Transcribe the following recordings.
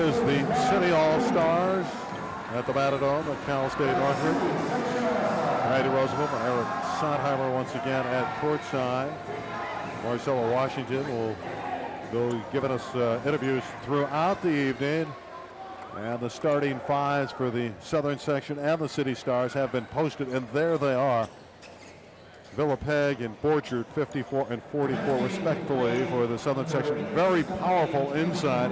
is the City All-Stars at the Matadome at Cal State Northridge. Heidi Roosevelt and Eric Sondheimer once again at courtside. Marcella Washington will be giving us interviews throughout the evening. And the starting fives for the Southern Section and the City Stars have been posted, and there they are. Villapeg and Borchard, 54 and 44 respectively for the Southern Section. Very powerful inside.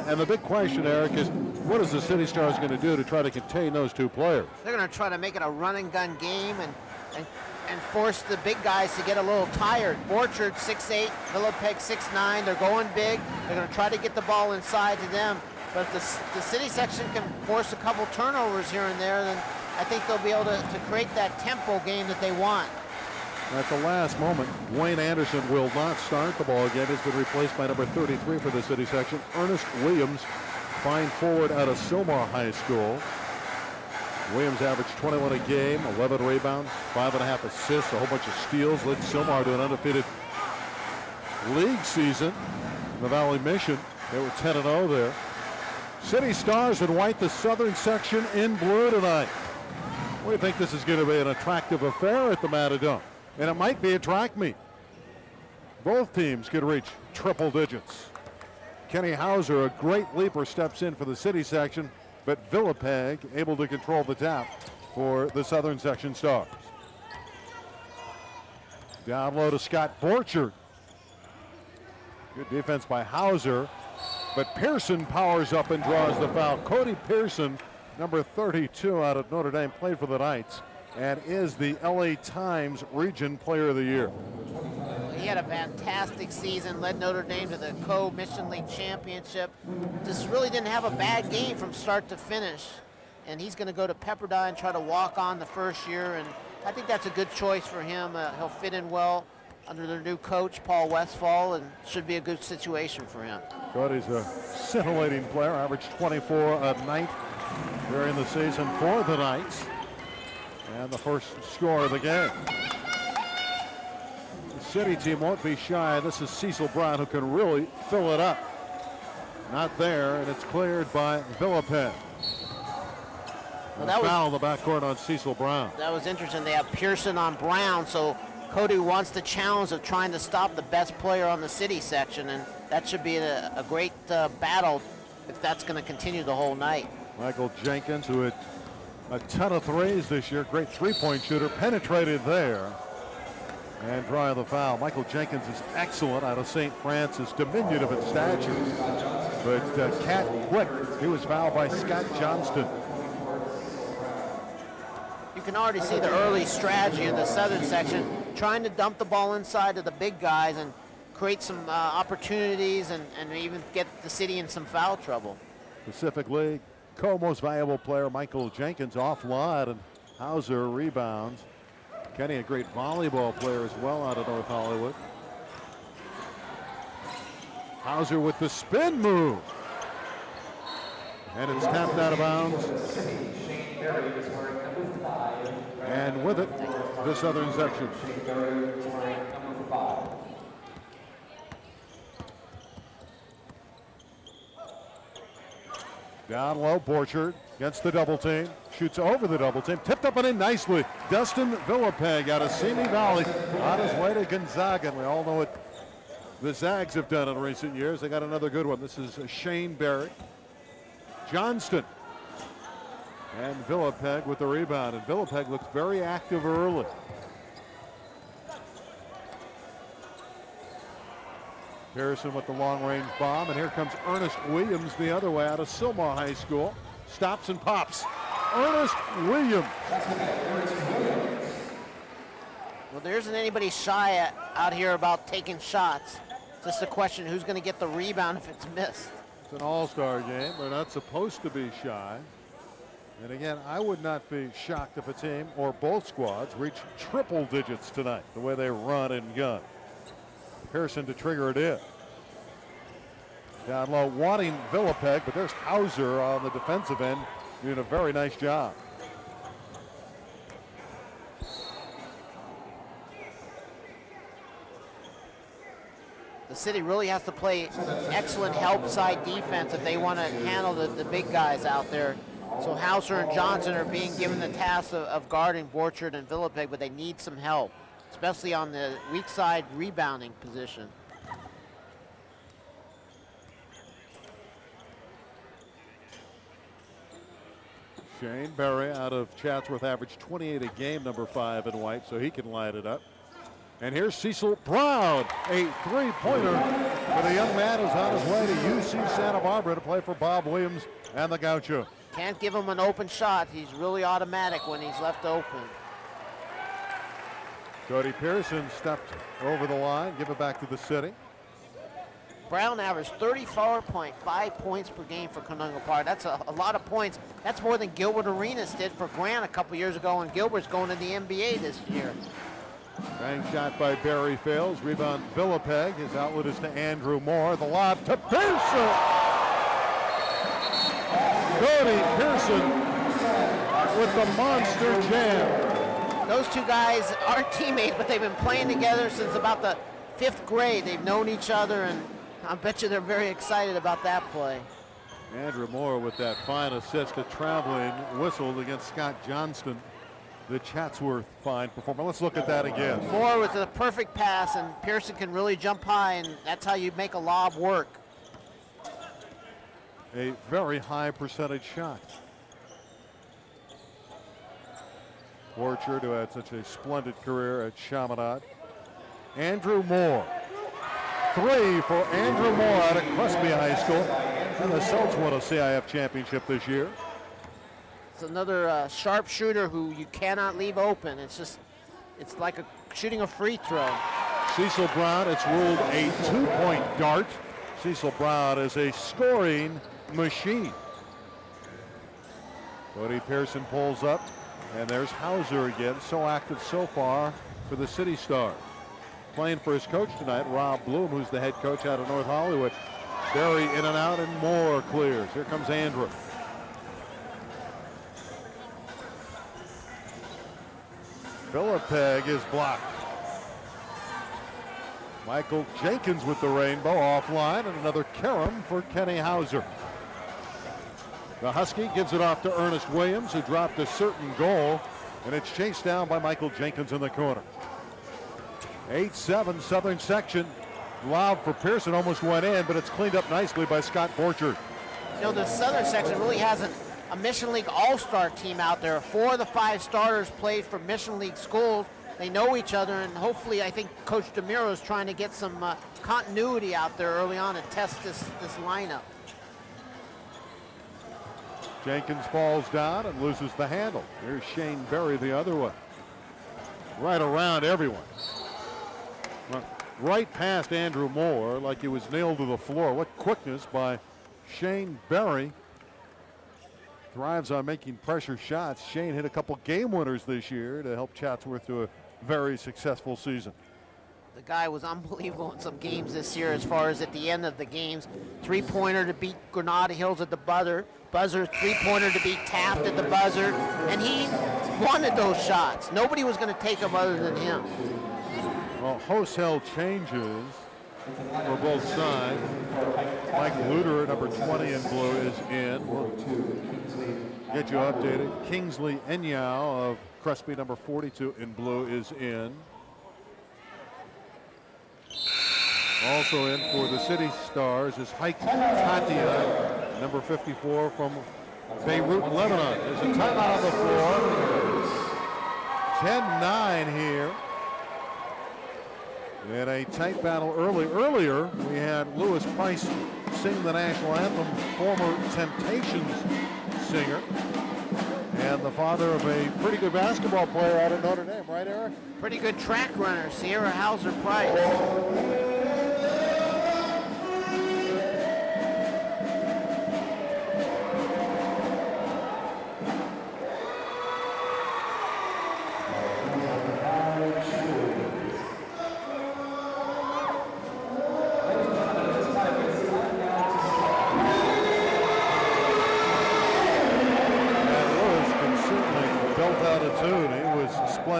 And the big question, Eric, is what is the City Stars going to do to try to contain those two players? They're going to try to make it a run and gun game and force the big guys to get a little tired. Borchard 6'8", Villapeg 6'9". They're going big. They're going to try to get the ball inside to them. But if the City Section can force a couple turnovers here and there, then I think they'll be able to create that tempo game that they want. At the last moment, Dwayne Anderson will not start the ball game. He's been replaced by number 33 for the City Section, Ernest Williams, fine forward out of Sylmar High School. Williams averaged 21 a game, 11 rebounds, 5.5 assists, a whole bunch of steals. Led Sylmar to an undefeated league season in the Valley Mission. They were 10-0 there. City Stars in white, the Southern Section in blue tonight. We think this is going to be an attractive affair at the Matadome, and it might be a track meet. Both teams could reach triple digits. Kenny Hauser, a great leaper, steps in for the City Section, but Villapeg able to control the tap for the Southern Section Stars. Down low to Scott Borchard. Good defense by Hauser. But Pearson powers up and draws the foul. Cody Pearson, number 32 out of Notre Dame, played for the Knights and is the LA Times Region Player of the Year. He had a fantastic season, led Notre Dame to the Co-Mission League Championship. Just really didn't have a bad game from start to finish. And he's going to go to Pepperdine and try to walk on the first year. And I think that's a good choice for him. He'll fit in well under their new coach, Paul Westphal, and should be a good situation for him. Cody's a scintillating player, averaged 24 a night during the season for the Knights. And the first score of the game. The City team won't be shy. This is Cecil Brown, who can really fill it up. Not there, and it's cleared by Villapeg. Well, foul in the backcourt on Cecil Brown. That was interesting. They have Pearson on Brown, so Cody wants the challenge of trying to stop the best player on the City Section, and that should be a great battle if that's going to continue the whole night. Michael Jenkins, who had a ton of threes this year, great three-point shooter, penetrated there and drawing the foul. Michael Jenkins is excellent out of St. Francis, diminutive in stature, but cat quick. He was fouled by Scott Johnston. You can already see the early strategy in the Southern Section, trying to dump the ball inside to the big guys and create some opportunities and even get the City in some foul trouble. Pacific League co-most valuable player Michael Jenkins offline, and Hauser rebounds. Kenny, a great volleyball player as well out of North Hollywood. Hauser with the spin move. And it's tapped out of bounds. And with it, the Southern Section. Down low, Borchard against the double team. Shoots over the double team. Tipped up and in nicely. Dustin Villapeg out of Simi Valley on his way to Gonzaga. And we all know what the Zags have done in recent years. They got another good one. This is Shane Barrett. Johnston. And Villapeg with the rebound. And Villapeg looks very active early. Pearson with the long-range bomb, and here comes Ernest Williams the other way out of Sylmar High School. Stops and pops. Ernest Williams. Well, there isn't anybody shy out here about taking shots. It's just a question who's going to get the rebound if it's missed. It's an all-star game. They're not supposed to be shy. And again, I would not be shocked if a team or both squads reach triple digits tonight, the way they run and gun. Pearson to trigger it in. Down low, wanting Villapeg, but there's Hauser on the defensive end doing a very nice job. The the city really has to play excellent help side defense if they want to handle the big guys out there. So Hauser and Johnson are being given the task of guarding Borchard and Villapeg, but they need some help, especially on the weak side rebounding position. Shane Berry out of Chatsworth averaged 28 a game, number 5 in white, so he can light it up. And here's Cecil Brown, a three-pointer for the young man who's on his way to UC Santa Barbara to play for Bob Williams and the Gaucho. Can't give him an open shot. He's really automatic when he's left open. Cody Pearson stepped over the line, give it back to the city. Brown averaged 34.5 points per game for Canungo Park. That's a lot of points. That's more than Gilbert Arenas did for Grant a couple years ago, and Gilbert's going to the NBA this year. Bang shot by Barry fails. Rebound Villapeg. His outlet is to Andrew Moore. The lob to Pearson. Cody Pearson with the monster jam. Those two guys are teammates, but they've been playing together since about the 5th grade. They've known each other, and I bet you they're very excited about that play. Andrew Moore with that fine assist, a traveling whistle against Scott Johnston, the Chatsworth fine performer. Let's look at that again. Moore with a perfect pass, and Pearson can really jump high, and that's how you make a lob work. A very high percentage shot. Borchard, who had such a splendid career at Chaminade. Andrew Moore. 3 for Andrew Moore out of Crespi High School. And the Celts won a CIF championship this year. It's another sharpshooter who you cannot leave open. It's like shooting a free throw. Cecil Brown, it's ruled a 2-point dart. Cecil Brown is a scoring machine. Cody Pearson pulls up, and there's Hauser again, so active so far for the City Stars. Playing for his coach tonight, Rob Bloom, who's the head coach out of North Hollywood. Berry in and out, and Moore clears. Here comes Andrew. Villapeg is blocked. Michael Jenkins with the rainbow offline, and another carom for Kenny Hauser. The Husky gives it off to Ernest Williams, who dropped a certain goal, and it's chased down by Michael Jenkins in the corner. 8-7 Southern Section. Lob for Pearson almost went in, but it's cleaned up nicely by Scott Borchard. You know, the Southern Section really has a Mission League All-Star team out there. 4 of the 5 starters played for Mission League schools. They know each other, and hopefully I think Coach DeMiro is trying to get some continuity out there early on and test this lineup. Jenkins falls down and loses the handle. Here's Shane Berry the other way. Right around everyone. Right past Andrew Moore like he was nailed to the floor. What quickness by Shane Berry. Thrives on making pressure shots. Shane hit a couple game winners this year to help Chatsworth to a very successful season. The guy was unbelievable in some games this year as far as at the end of the games. 3-pointer to beat Granada Hills at the buzzer. 3-pointer to beat Taft at the buzzer. And he wanted those shots. Nobody was going to take them other than him. Well, Hosell changes for both sides. Mike Luter, number 20 in blue, is in. We'll get you updated. Kingsley Enyao of Crespi, number 42 in blue, is in. Also in for the City Stars is Hike Tatia, number 54 from Beirut, Lebanon. There's a timeout on the floor. 10-9 here. We had a tight battle earlier. We had Lewis Price sing the national anthem, former Temptations singer, and the father of a pretty good basketball player out of Notre Dame, right, Eric? Pretty good track runner, Sierra Hauser Price.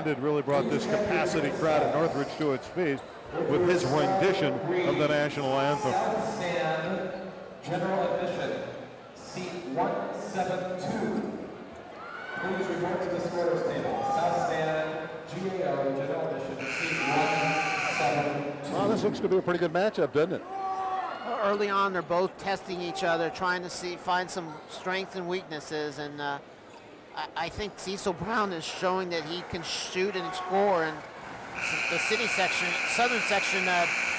responded, really brought this capacity crowd at Northridge to its feet with his rendition of the national anthem. South stand, general admission, seat 172. Please report to the scorer's table. South stand, GAO, general admission, seat 172. Well, this looks to be a pretty good matchup, doesn't it? Early on, they're both testing each other, trying to find some strengths and weaknesses, and I think Cecil Brown is showing that he can shoot and score, and the Southern Section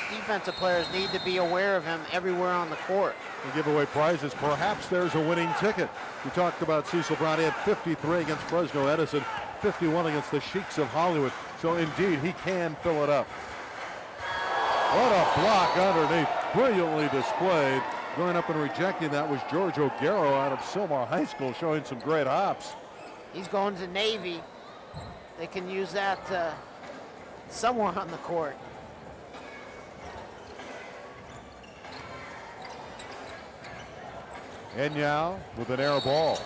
defensive players need to be aware of him everywhere on the court. They give away prizes. Perhaps there's a winning ticket. We talked about Cecil Brown. He had 53 against Fresno Edison, 51 against the Sheiks of Hollywood. So indeed, he can fill it up. What a block underneath, brilliantly displayed. Going up and rejecting that was George O'Garo out of Sylmar High School, showing some great hops. He's going to Navy. They can use that somewhere on the court. Enyao with an air ball.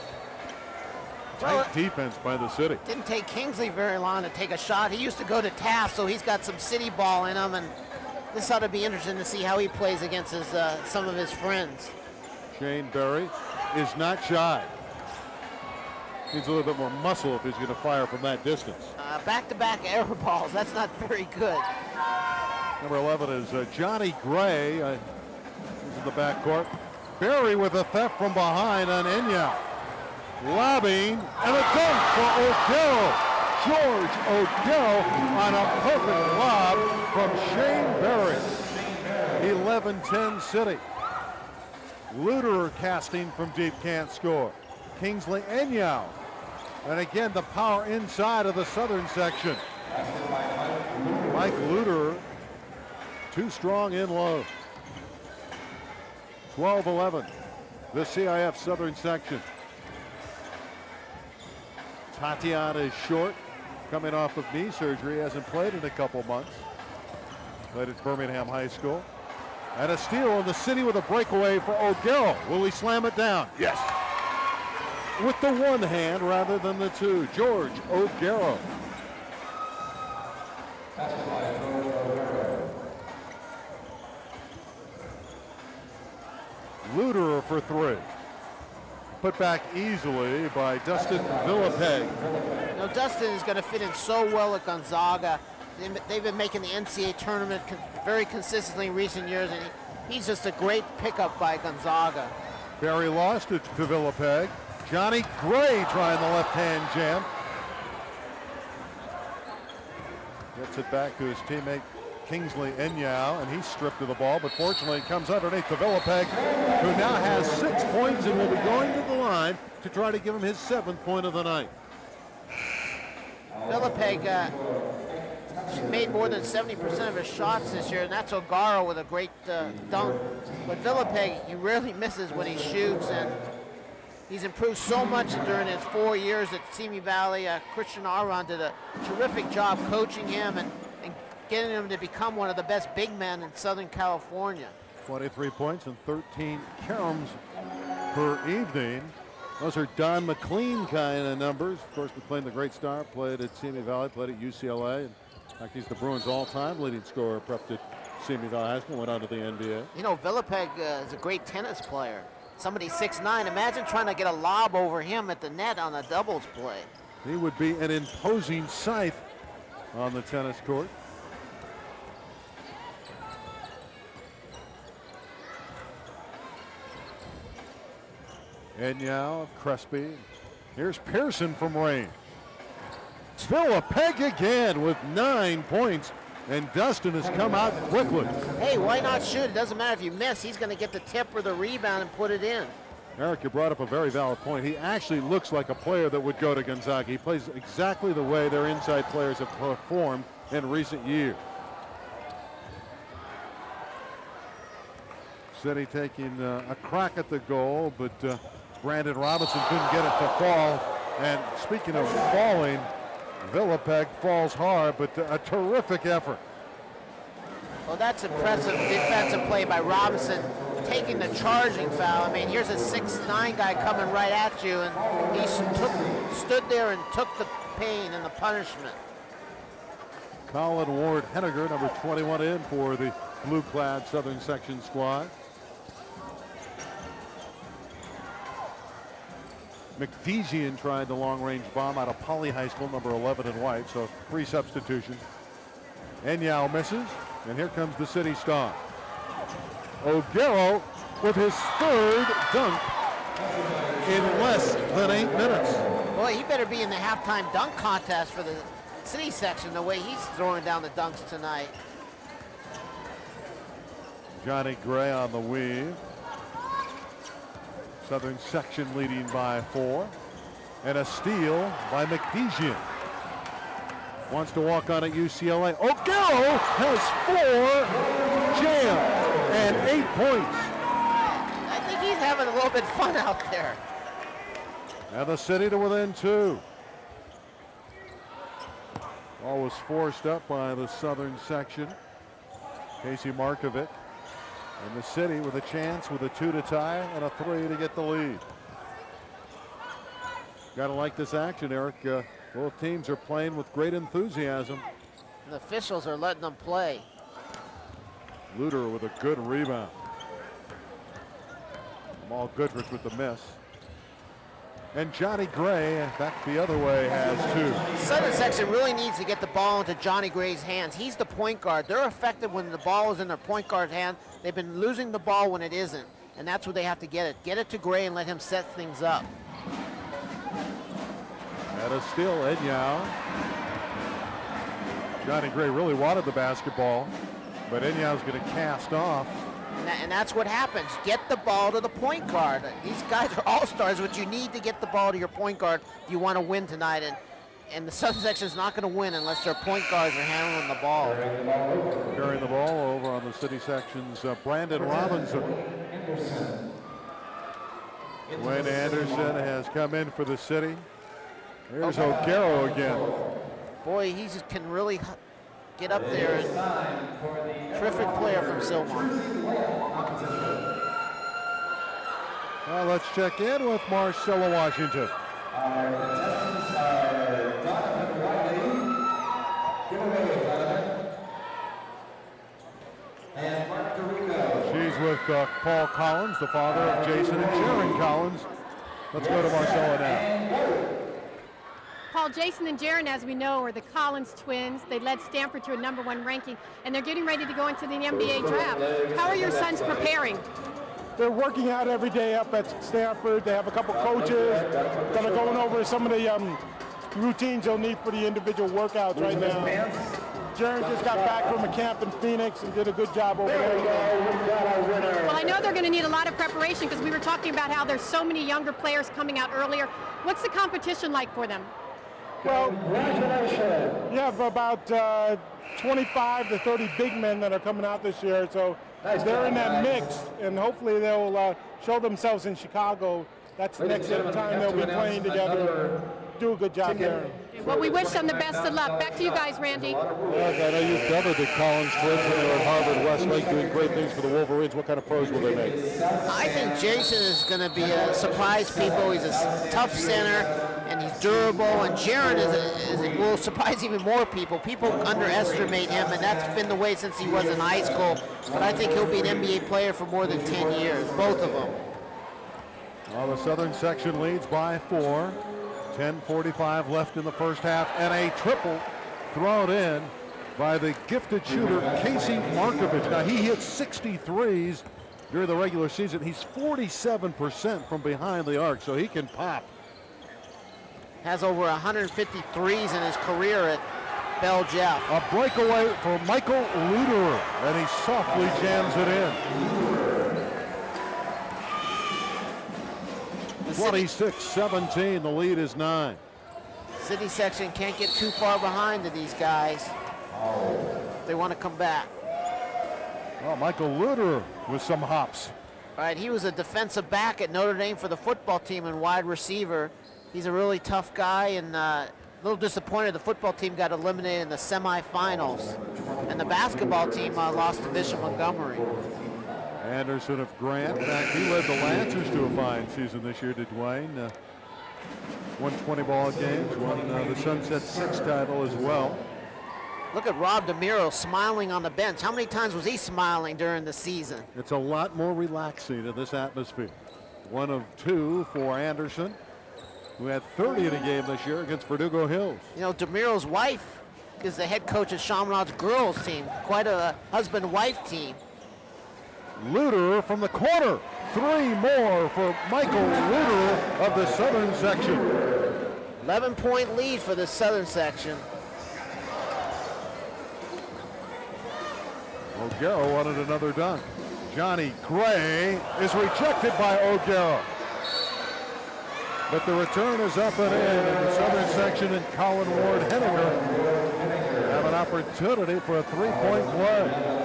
Tight defense by the city. Didn't take Kingsley very long to take a shot. He used to go to Taft, so he's got some city ball in him, and this ought to be interesting to see how he plays against some of his friends. Shane Berry is not shy. Needs a little bit more muscle if he's going to fire from that distance. Back-to-back air balls, that's not very good. Number 11 is Johnny Gray. He's in the backcourt. Berry with a theft from behind on Enyao. Lobbing and a dunk for O'Garo. George O'Garo on a perfect lob from Shane Berry. 11-10 City. Luderer casting from deep, can't score. Kingsley Enyao. And again, the power inside of the Southern Section. Mike Luderer, too strong in low. 12-11, the CIF-Southern Section. Tatiana is short, coming off of knee surgery, hasn't played in a couple months. Played at Birmingham High School. And a steal in the city with a breakaway for O'Garo. Will he slam it down? Yes. With the one hand rather than the two. George O'Garo. Luderer for three. Put back easily by Dustin Villapeg. You know, Dustin is going to fit in so well at Gonzaga. They've been making the NCAA tournament very consistently in recent years, and he's just a great pickup by Gonzaga. Berry lost it to Villapeg. Johnny Gray trying the left-hand jam. Gets it back to his teammate Kingsley Enyao, and he's stripped of the ball, but fortunately it comes underneath to Villapeg, who now has 6 points and will be going to the line to try to give him his 7th point of the night. Villapeg made more than 70% of his shots this year, and that's O'Garo with a great dunk. But Villapeg, he rarely misses when he shoots, and he's improved so much during his 4 years at Simi Valley. Christian Aron did a terrific job coaching him and getting him to become one of the best big men in Southern California. 23 points and 13 caroms per evening. Those are Don McLean kind of numbers. Of course, McLean, the great star, played at Simi Valley, played at UCLA. In fact, he's the Bruins' all-time leading scorer, prepped at Simi Valley High School, went on to the NBA. You know, Villapeg is a great tennis player. Somebody 6'9". Imagine trying to get a lob over him at the net on a doubles play. He would be an imposing sight on the tennis court. Enyao, Crespi. Here's Pearson from range. Villapeg again with 9 points, and Dustin has come out quickly. Hey, why not shoot? It doesn't matter if you miss. He's going to get the tip or the rebound and put it in. Eric, you brought up a very valid point. He actually looks like a player that would go to Gonzaga. He plays exactly the way their inside players have performed in recent years. City taking a crack at the goal, but Brandon Robinson couldn't get it to fall. And speaking of falling, Villapeg falls hard, but a terrific effort. Well, that's impressive defensive play by Robinson, taking the charging foul. I mean, here's a 6'9" guy coming right at you, and he stood there and took the pain and the punishment. Colin Ward Henniger, number 21, in for the blue-clad Southern Section squad. McDezian tried the long-range bomb out of Poly High School, number 11 in white, so 3 substitutions. Enyao misses, and here comes the City star. O'Garo with his 3rd dunk in less than 8 minutes. Boy, he better be in the halftime dunk contest for the City section, the way he's throwing down the dunks tonight. Johnny Gray on the weave. Southern Section leading by 4. And a steal by McDezian. Wants to walk on at UCLA. O'Garo has 4 jam and 8 points. I think he's having a little bit of fun out there. And the City to within 2. Ball was forced up by the Southern Section. Casey Markovic. And the City with a chance with a 2 to tie and a 3 to get the lead. Gotta like this action, Eric. Both teams are playing with great enthusiasm. And the officials are letting them play. Luter with a good rebound. Jamal Goodrich with the miss. And Johnny Gray, back the other way, has 2. Southern Section really needs to get the ball into Johnny Gray's hands. He's the point guard. They're effective when the ball is in their point guard's hand. They've been losing the ball when it isn't, and that's where they have to get it. Get it to Gray and let him set things up. And a steal, Enyao. Johnny Gray really wanted the basketball, but Enyao's going to cast off. And that's what happens. Get the ball to the point guard. These guys are all-stars, but you need to get the ball to your point guard if you want to win tonight. And the Southern Section is not going to win unless their point guards are handling the ball. Carrying the ball over on the City Section's Brandon Robinson. Wayne Anderson has come in for the City. Here's O'Garo again. Boy, he just can really get up there. And terrific player from Sylmar. Well, let's check in with Marcella Washington. She's with Paul Collins, the father of Jason and Sharon Collins. Let's go to Marcella now. Paul, Jason, and Jaron, as we know, are the Collins twins. They led Stanford to a #1 ranking, and they're getting ready to go into the NBA draft. How are your sons preparing? They're working out every day up at Stanford. They have a couple coaches that are going over some of the routines they'll need for the individual workouts right now. Jaron just got back from a camp in Phoenix and did a good job over there. Well, I know they're going to need a lot of preparation because we were talking about how there's so many younger players coming out earlier. What's the competition like for them? Well, you have about 25 to 30 big men that are coming out this year, so they're in that mix, and hopefully they'll show themselves in Chicago. That's the next time they'll be playing together. Do a good job there. Well, we wish them the best of luck. Back to you guys, Randy. Yes, I know you've covered the Collins twins when they were at Harvard Westlake doing great things for the Wolverines. What kind of pros will they make? I think Jason is going to be a surprise people. He's a tough center, and he's durable. And Jaron will surprise even more people. People underestimate him, and that's been the way since he was in high school. But I think he'll be an NBA player for more than 10 years, both of them. Well, the Southern Section leads by 4. 10:45 left in the first half, and a triple thrown in by the gifted shooter Casey Markovic. Now, he hit 63s during the regular season. He's 47% from behind the arc, so he can pop. Has over 150 threes in his career at Bell Jeff. A breakaway for Michael Luderer, and he softly jams it in. 26-17, the lead is 9. City Section can't get too far behind to these guys. They want to come back. Well, Michael Luderer with some hops. All right, he was a defensive back at Notre Dame for the football team and wide receiver. He's a really tough guy, and a little disappointed the football team got eliminated in the semifinals. And the basketball team lost to Bishop Montgomery. Anderson of Grant. In fact, he led the Lancers to a fine season this year, did Dwayne. Won 20 ball games, won the Sunset Six title as well. Look at Rob DeMiro smiling on the bench. How many times was he smiling during the season? It's a lot more relaxing in this atmosphere. 1 of 2 for Anderson, who had 30 in a game this year against Verdugo Hills. You know, DeMiro's wife is the head coach of Chaminade's girls team. Quite a husband-wife team. Luter from the corner. 3 more for Michael Luter of the Southern Section. 11-point lead for the Southern Section. O'Gara wanted another dunk. Johnny Gray is rejected by O'Gara. But the return is up and in, and the Southern Section and Colin Ward Henninger have an opportunity for a 3-point play.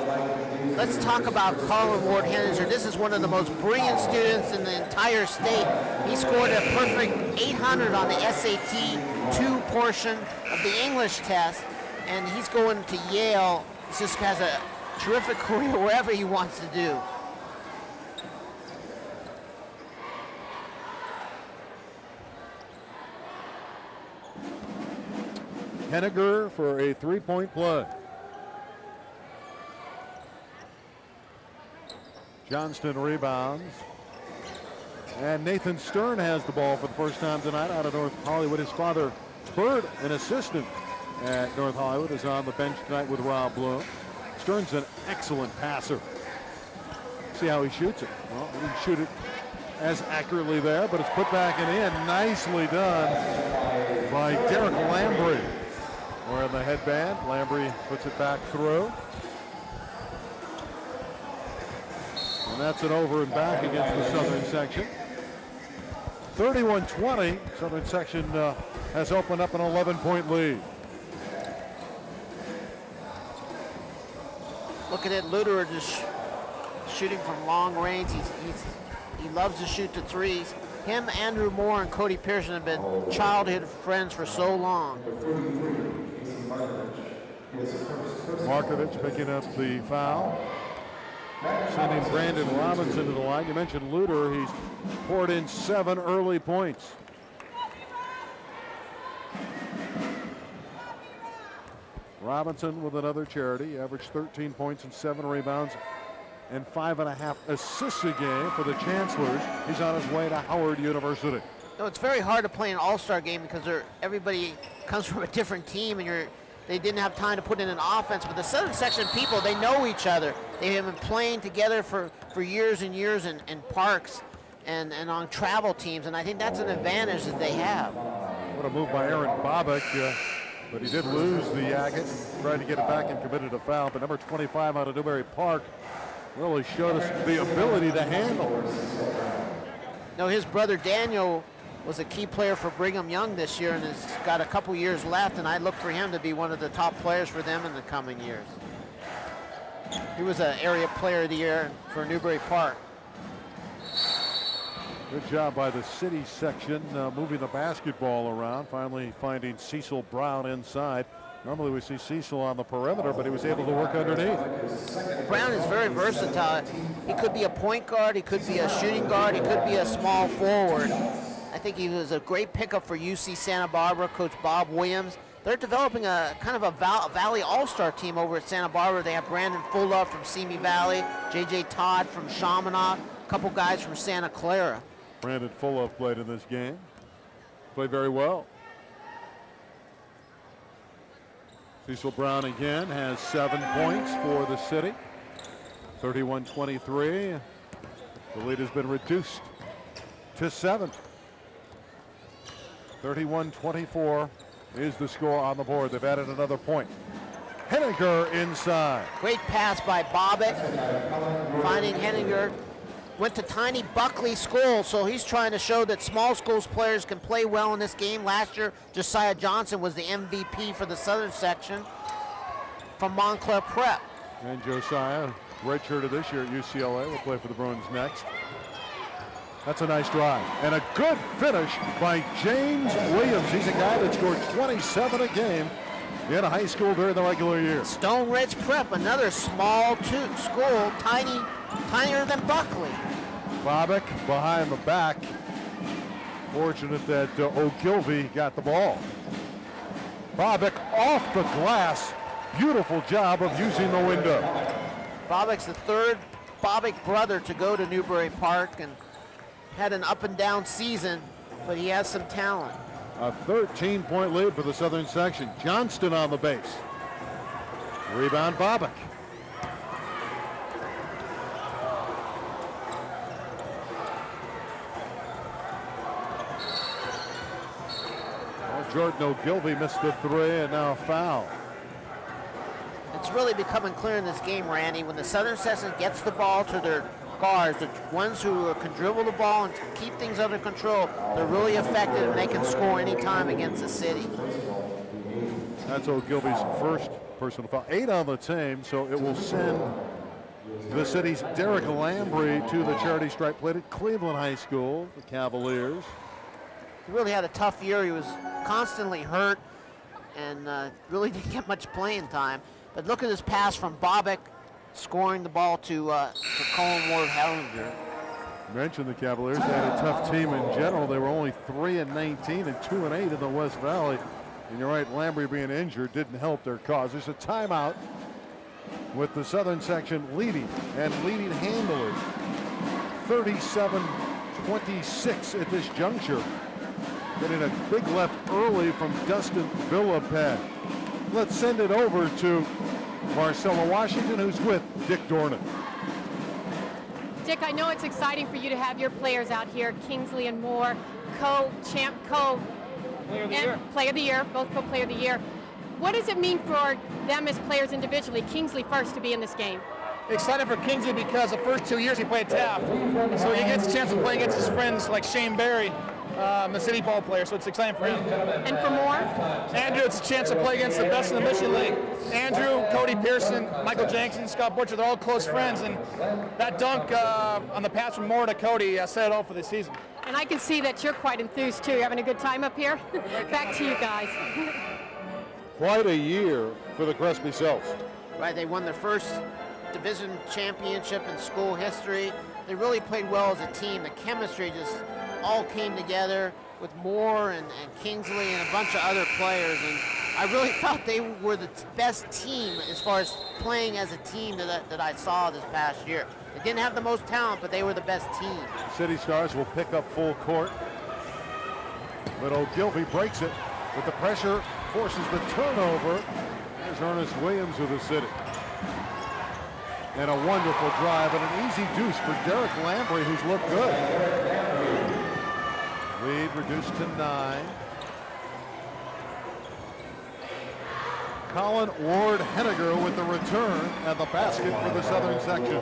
Let's talk about Colin Ward Henninger. This is one of the most brilliant students in the entire state. He scored a perfect 800 on the SAT 2 portion of the English test, and he's going to Yale. He just has a terrific career wherever he wants to do. Henninger for a 3-point play. Johnston rebounds. And Nathan Stern has the ball for the first time tonight out of North Hollywood. His father, Bird, an assistant at North Hollywood, is on the bench tonight with Rob Bloom. Stern's an excellent passer. See how he shoots it. Well, he didn't shoot it as accurately there, but it's put back and in. Nicely done by Derek Lambry. Wearing the headband, Lambry puts it back through. And that's an over and back against the Southern Section. 31-20, Southern Section has opened up an 11-point lead. Look at it, Luter just shooting from long range. He loves to shoot the threes. Him, Andrew Moore, and Cody Pearson have been childhood friends for so long. Markovich picking up the foul. Sending Brandon Robinson to the line. You mentioned Luter. He's poured in 7 early points. Robinson with another charity. He averaged 13 points and 7 rebounds and 5.5 assists a game for the Chancellors. He's on his way to Howard University. No, it's very hard to play an all-star game because everybody comes from a different team, and they didn't have time to put in an offense. But the Southern Section people, they know each other. They have been playing together for years and years in parks and on travel teams, and I think that's an advantage that they have. What a move by Aaron Bobbick, but he did lose the agate, tried to get it back and committed a foul. But number 25 out of Newbury Park really showed us the ability to handle. No, his brother Daniel was a key player for Brigham Young this year and has got a couple years left, and I look for him to be one of the top players for them in the coming years. He was an area player of the year for Newbury Park. Good job by the City Section moving the basketball around, finally finding Cecil Brown inside. Normally we see Cecil on the perimeter, but he was able to work underneath. Brown is very versatile. He could be a point guard, he could be a shooting guard, he could be a small forward. I think he was a great pickup for UC Santa Barbara, Coach Bob Williams. They're developing a kind of a Valley All-Star team over at Santa Barbara. They have Brandon Fulop from Simi Valley, J.J. Todd from Chaminade, a couple guys from Santa Clara. Brandon Fulop played in this game. Played very well. Cecil Brown again has 7 points for the City. 31-23. The lead has been reduced to 7. 31-24 is the score on the board. They've added another point. Henninger inside. Great pass by Bobbitt. Finding Henninger. Went to Tiny Buckley School, so he's trying to show that small schools players can play well in this game. Last year, Josiah Johnson was the MVP for the Southern Section from Montclair Prep. And Josiah, redshirted this year at UCLA, will play for the Bruins next. That's a nice drive. And a good finish by James Williams. He's a guy that scored 27 a game in high school during the regular year. Stone Ridge Prep, another small school, tinier than Buckley. Bobbick behind the back. Fortunate that O'Gilvy got the ball. Bobbick off the glass beautiful job of using the window. Bobbick's the third Bobbick brother to go to Newbury Park and had an up and down season, but he has some talent. A 13-point lead for the Southern Section. Johnston on the base. Rebound Bobbick. Jordan Ogilvie missed the three, and now a foul. It's really becoming clear in this game, Randy, when the Southern Section gets the ball to their guards, the ones who can dribble the ball and keep things under control, they're really effective and they can score any time against the city. That's Ogilvie's first personal foul. 8 on the team, so it will send the city's Derek Lambry to the charity stripe plate at Cleveland High School, the Cavaliers. He really had a tough year. He was constantly hurt and really didn't get much playing time. But look at this pass from Bobbick, scoring the ball to Colin Ward Hellinger. Mentioned the Cavaliers. They had a tough team in general. They were only 3-19 and 2-8 in the West Valley. And you're right, Lambry being injured didn't help their cause. There's a timeout with the Southern Section leading and leading handily. 37-26 at this juncture. Getting a big left early from Dustin Villapet. Let's send it over to Marcella Washington, who's with Dick Dornan. Dick, I know it's exciting for you to have your players out here, Kingsley and Moore, Player of the Year, both co-Player of the Year. What does it mean for them as players individually, Kingsley first, to be in this game? Excited for Kingsley because the first 2 years he played Taft, so he gets a chance to play against his friends like Shane Barry, the city ball player, so it's exciting for him. And for Moore? Andrew, it's a chance to play against the best in the Mission League. Andrew, Cody Pearson, Michael Jenkins, Scott Butcher, they're all close friends, and that dunk on the pass from Moore to Cody set it all for the season. And I can see that you're quite enthused too. You're having a good time up here? Back to you guys. Quite a year for the Crespi Cells. Right, they won their first division championship in school history. They really played well as a team. The chemistry just all came together with Moore and Kingsley and a bunch of other players. And I really thought they were the best team as far as playing as a team that I saw this past year. They didn't have the most talent, but they were the best team. City Stars will pick up full court. But Ogilvie breaks it with the pressure, forces the turnover. There's Ernest Williams of the city. And a wonderful drive and an easy deuce for Derek Lambry, who's looked good. Lead reduced to 9. Colin Ward Henniger with the return and the basket for the Southern Section.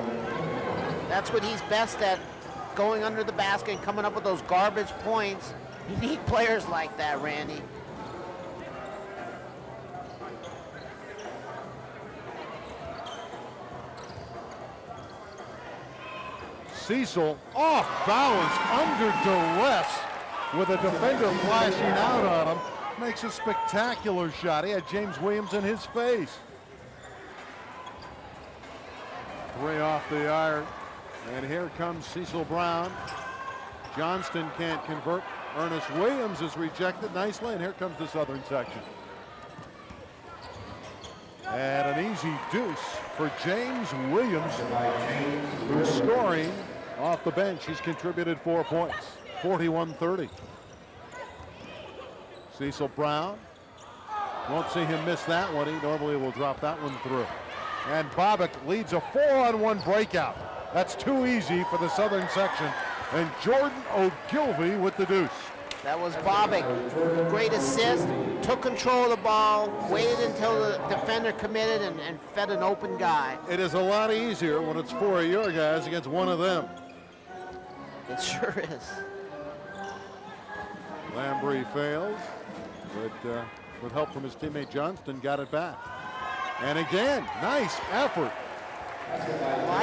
That's what he's best at, going under the basket and coming up with those garbage points. You need players like that, Randy. Cecil off balance, under duress, with a defender flashing out on him. Makes a spectacular shot. He had James Williams in his face. 3 off the iron. And here comes Cecil Brown. Johnston can't convert. Ernest Williams is rejected nicely, and here comes the Southern Section. And an easy deuce for James Williams, who's scoring off the bench. He's contributed 4 points, 41-30. Cecil Brown, won't see him miss that one. He normally will drop that one through. And Bobbick leads a 4-on-1 breakout. That's too easy for the Southern Section. And Jordan Ogilvie with the deuce. That was Bobbick. Great assist, took control of the ball, waited until the defender committed and fed an open guy. It is a lot easier when it's 4 of your guys against one of them. It sure is. Lambry fails, but with help from his teammate Johnston, got it back. And again, nice effort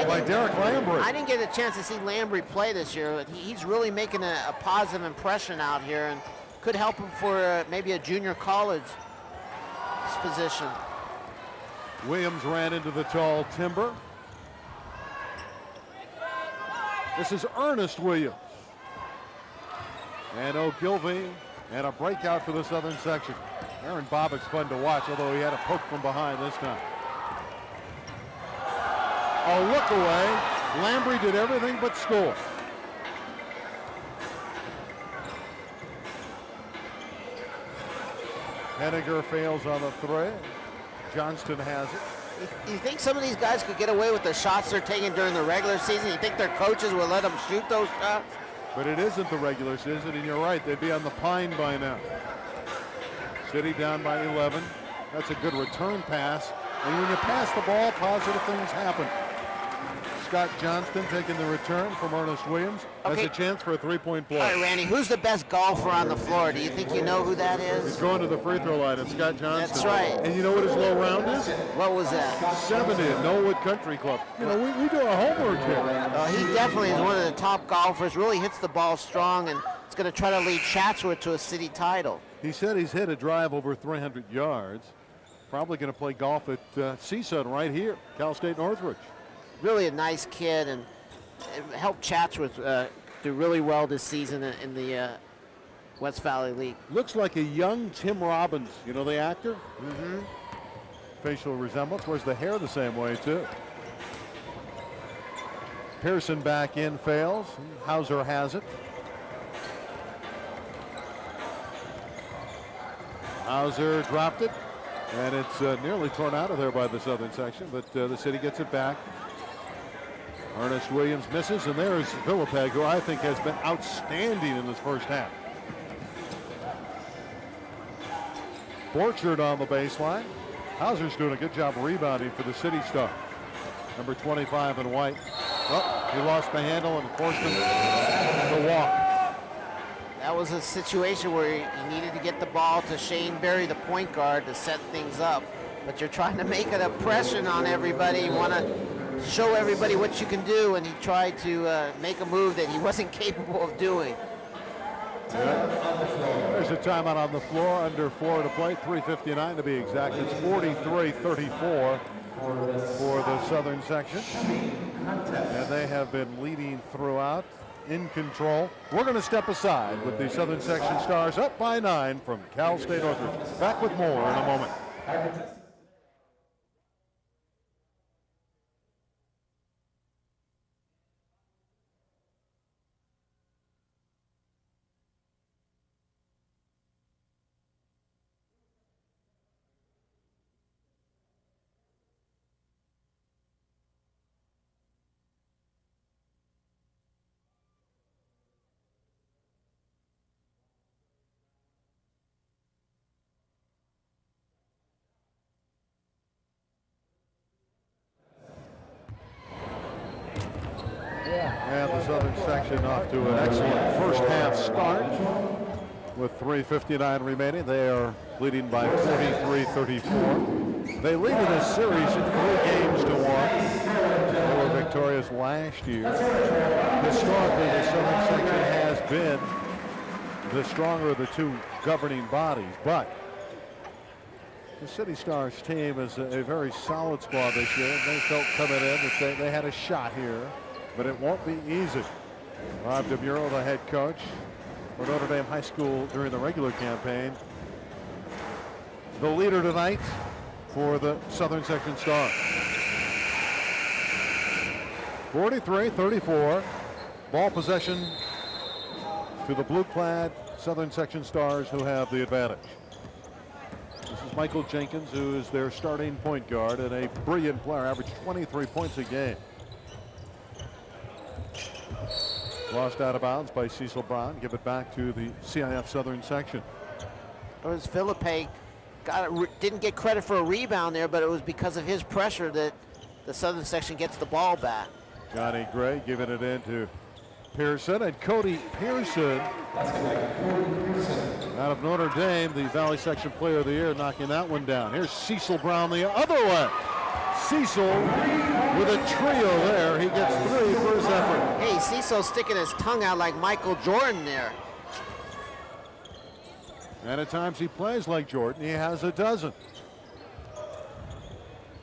by Derek Lambry. I didn't get a chance to see Lambry play this year, but he's really making a positive impression out here and could help him for maybe a junior college position. Williams ran into the tall timber. This is Ernest Williams. And Ogilvie, and a breakout for the Southern Section. Aaron Bobbitt's fun to watch, although he had a poke from behind this time. A look away. Lambrey did everything but score. Henniger fails on the three. Johnston has it. You think some of these guys could get away with the shots they're taking during the regular season? You think their coaches will let them shoot those shots? But it isn't the regular season, and you're right, they'd be on the pine by now. City down by 11. That's a good return pass. And when you pass the ball, positive things happen. Scott Johnston taking the return from Ernest Williams. Has a chance for a three-point play. All right, Randy, who's the best golfer on the floor? Do you think you know who that is? He's going to the free throw line. It's Scott Johnston. That's right. And you know what his low round is? What was that? 70 at Knollwood Country Club. You know, we do our homework here. He definitely is one of the top golfers, really hits the ball strong, and is going to try to lead Chatsworth to a city title. He said he's hit a drive over 300 yards. Probably going to play golf at CIF-Southern right here, Cal State Northridge. Really a nice kid, and helped Chatsworth do really well this season in the West Valley League. Looks like a young Tim Robbins, you know the actor? Mm-hmm. Facial resemblance. Wears the hair the same way, too. Pearson back in, fails. Hauser has it. Hauser dropped it, and it's nearly torn out of there by the Southern Section, but the city gets it back. Ernest Williams misses, and there's Villapeg, who I think has been outstanding in this first half. Borchard on the baseline. Hauser's doing a good job rebounding for the City Star. Number 25 in white. Oh, he lost the handle and forced him to walk. That was a situation where he needed to get the ball to Shane Berry, the point guard, to set things up. But you're trying to make an impression on everybody. You want to show everybody what you can do, and he tried to make a move that he wasn't capable of doing. There's a timeout on the floor, under 4 to play, 3:59 to be exact. It's 43-34 for the Southern Section, and they have been leading throughout, in control. We're going to step aside with the Southern Section Stars up by 9 from Cal State Northridge. Back with more in a moment. And the Southern Section off to an excellent first half start. With 3:59 remaining, they are leading by 43-34. They lead in this series in 3 games to 1. They were victorious last year. Historically, the Southern Section has been the stronger of the 2 governing bodies, but the City Stars team is a very solid squad this year. They felt coming in that they had a shot here, but it won't be easy. Rob DeMuro, the head coach for Notre Dame High School during the regular campaign. The leader tonight for the Southern Section Stars. 43-34. Ball possession to the blue-clad Southern Section Stars, who have the advantage. This is Michael Jenkins, who is their starting point guard and a brilliant player, averaged 23 points a game. Lost out of bounds by Cecil Brown. Give it back to the CIF Southern Section. It was Philippe didn't get credit for a rebound there, but it was because of his pressure that the Southern Section gets the ball back. Johnny Gray giving it in to Pearson, and Cody Pearson out of Notre Dame, the Valley Section Player of the Year, knocking that one down. Here's Cecil Brown the other way. Cecil with a trio there. He gets 3 for his effort. Hey, Cecil's sticking his tongue out like Michael Jordan there. And at times he plays like Jordan. He has a dozen.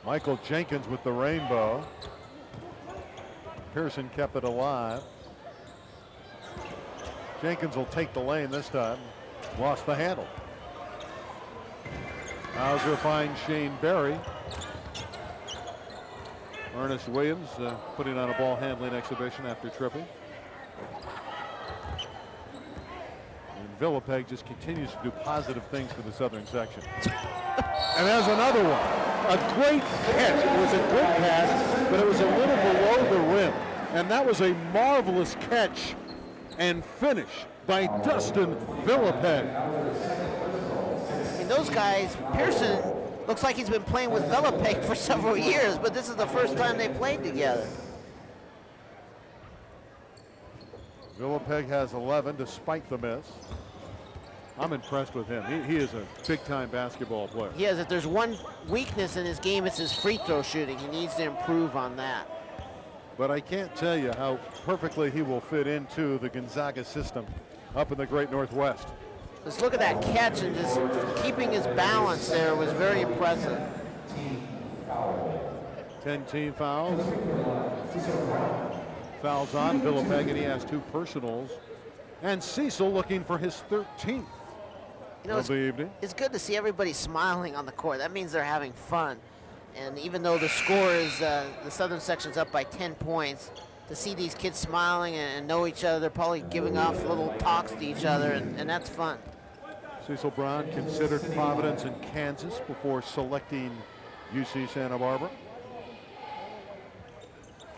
Michael Jenkins with the rainbow. Pearson kept it alive. Jenkins will take the lane this time. Lost the handle. Hauser finds Shane Berry. Ernest Williams putting on a ball handling exhibition after tripping. And Villapeg just continues to do positive things for the Southern Section. And there's another one. A great catch. It was a good pass, but it was a little below the rim. And that was a marvelous catch and finish by Dustin Villapeg. And those guys, Pearson looks like he's been playing with Villapeg for several years, but this is the first time they played together. Villapeg has 11 despite the miss. I'm impressed with him. He is a big-time basketball player. He is. If there's one weakness in his game, it's his free throw shooting. He needs to improve on that. But I can't tell you how perfectly he will fit into the Gonzaga system up in the Great Northwest. Just look at that catch and just keeping his balance there was very impressive. 10 team fouls. Fouls on Villapeg, and he has 2 personals. And Cecil looking for his 13th of the evening. It's good to see everybody smiling on the court. That means they're having fun. And even though the score is, the Southern Section's up by 10 points, to see these kids smiling and know each other, they're probably giving off little talks to each other, and that's fun. Cecil Brown considered Providence and Kansas before selecting UC Santa Barbara.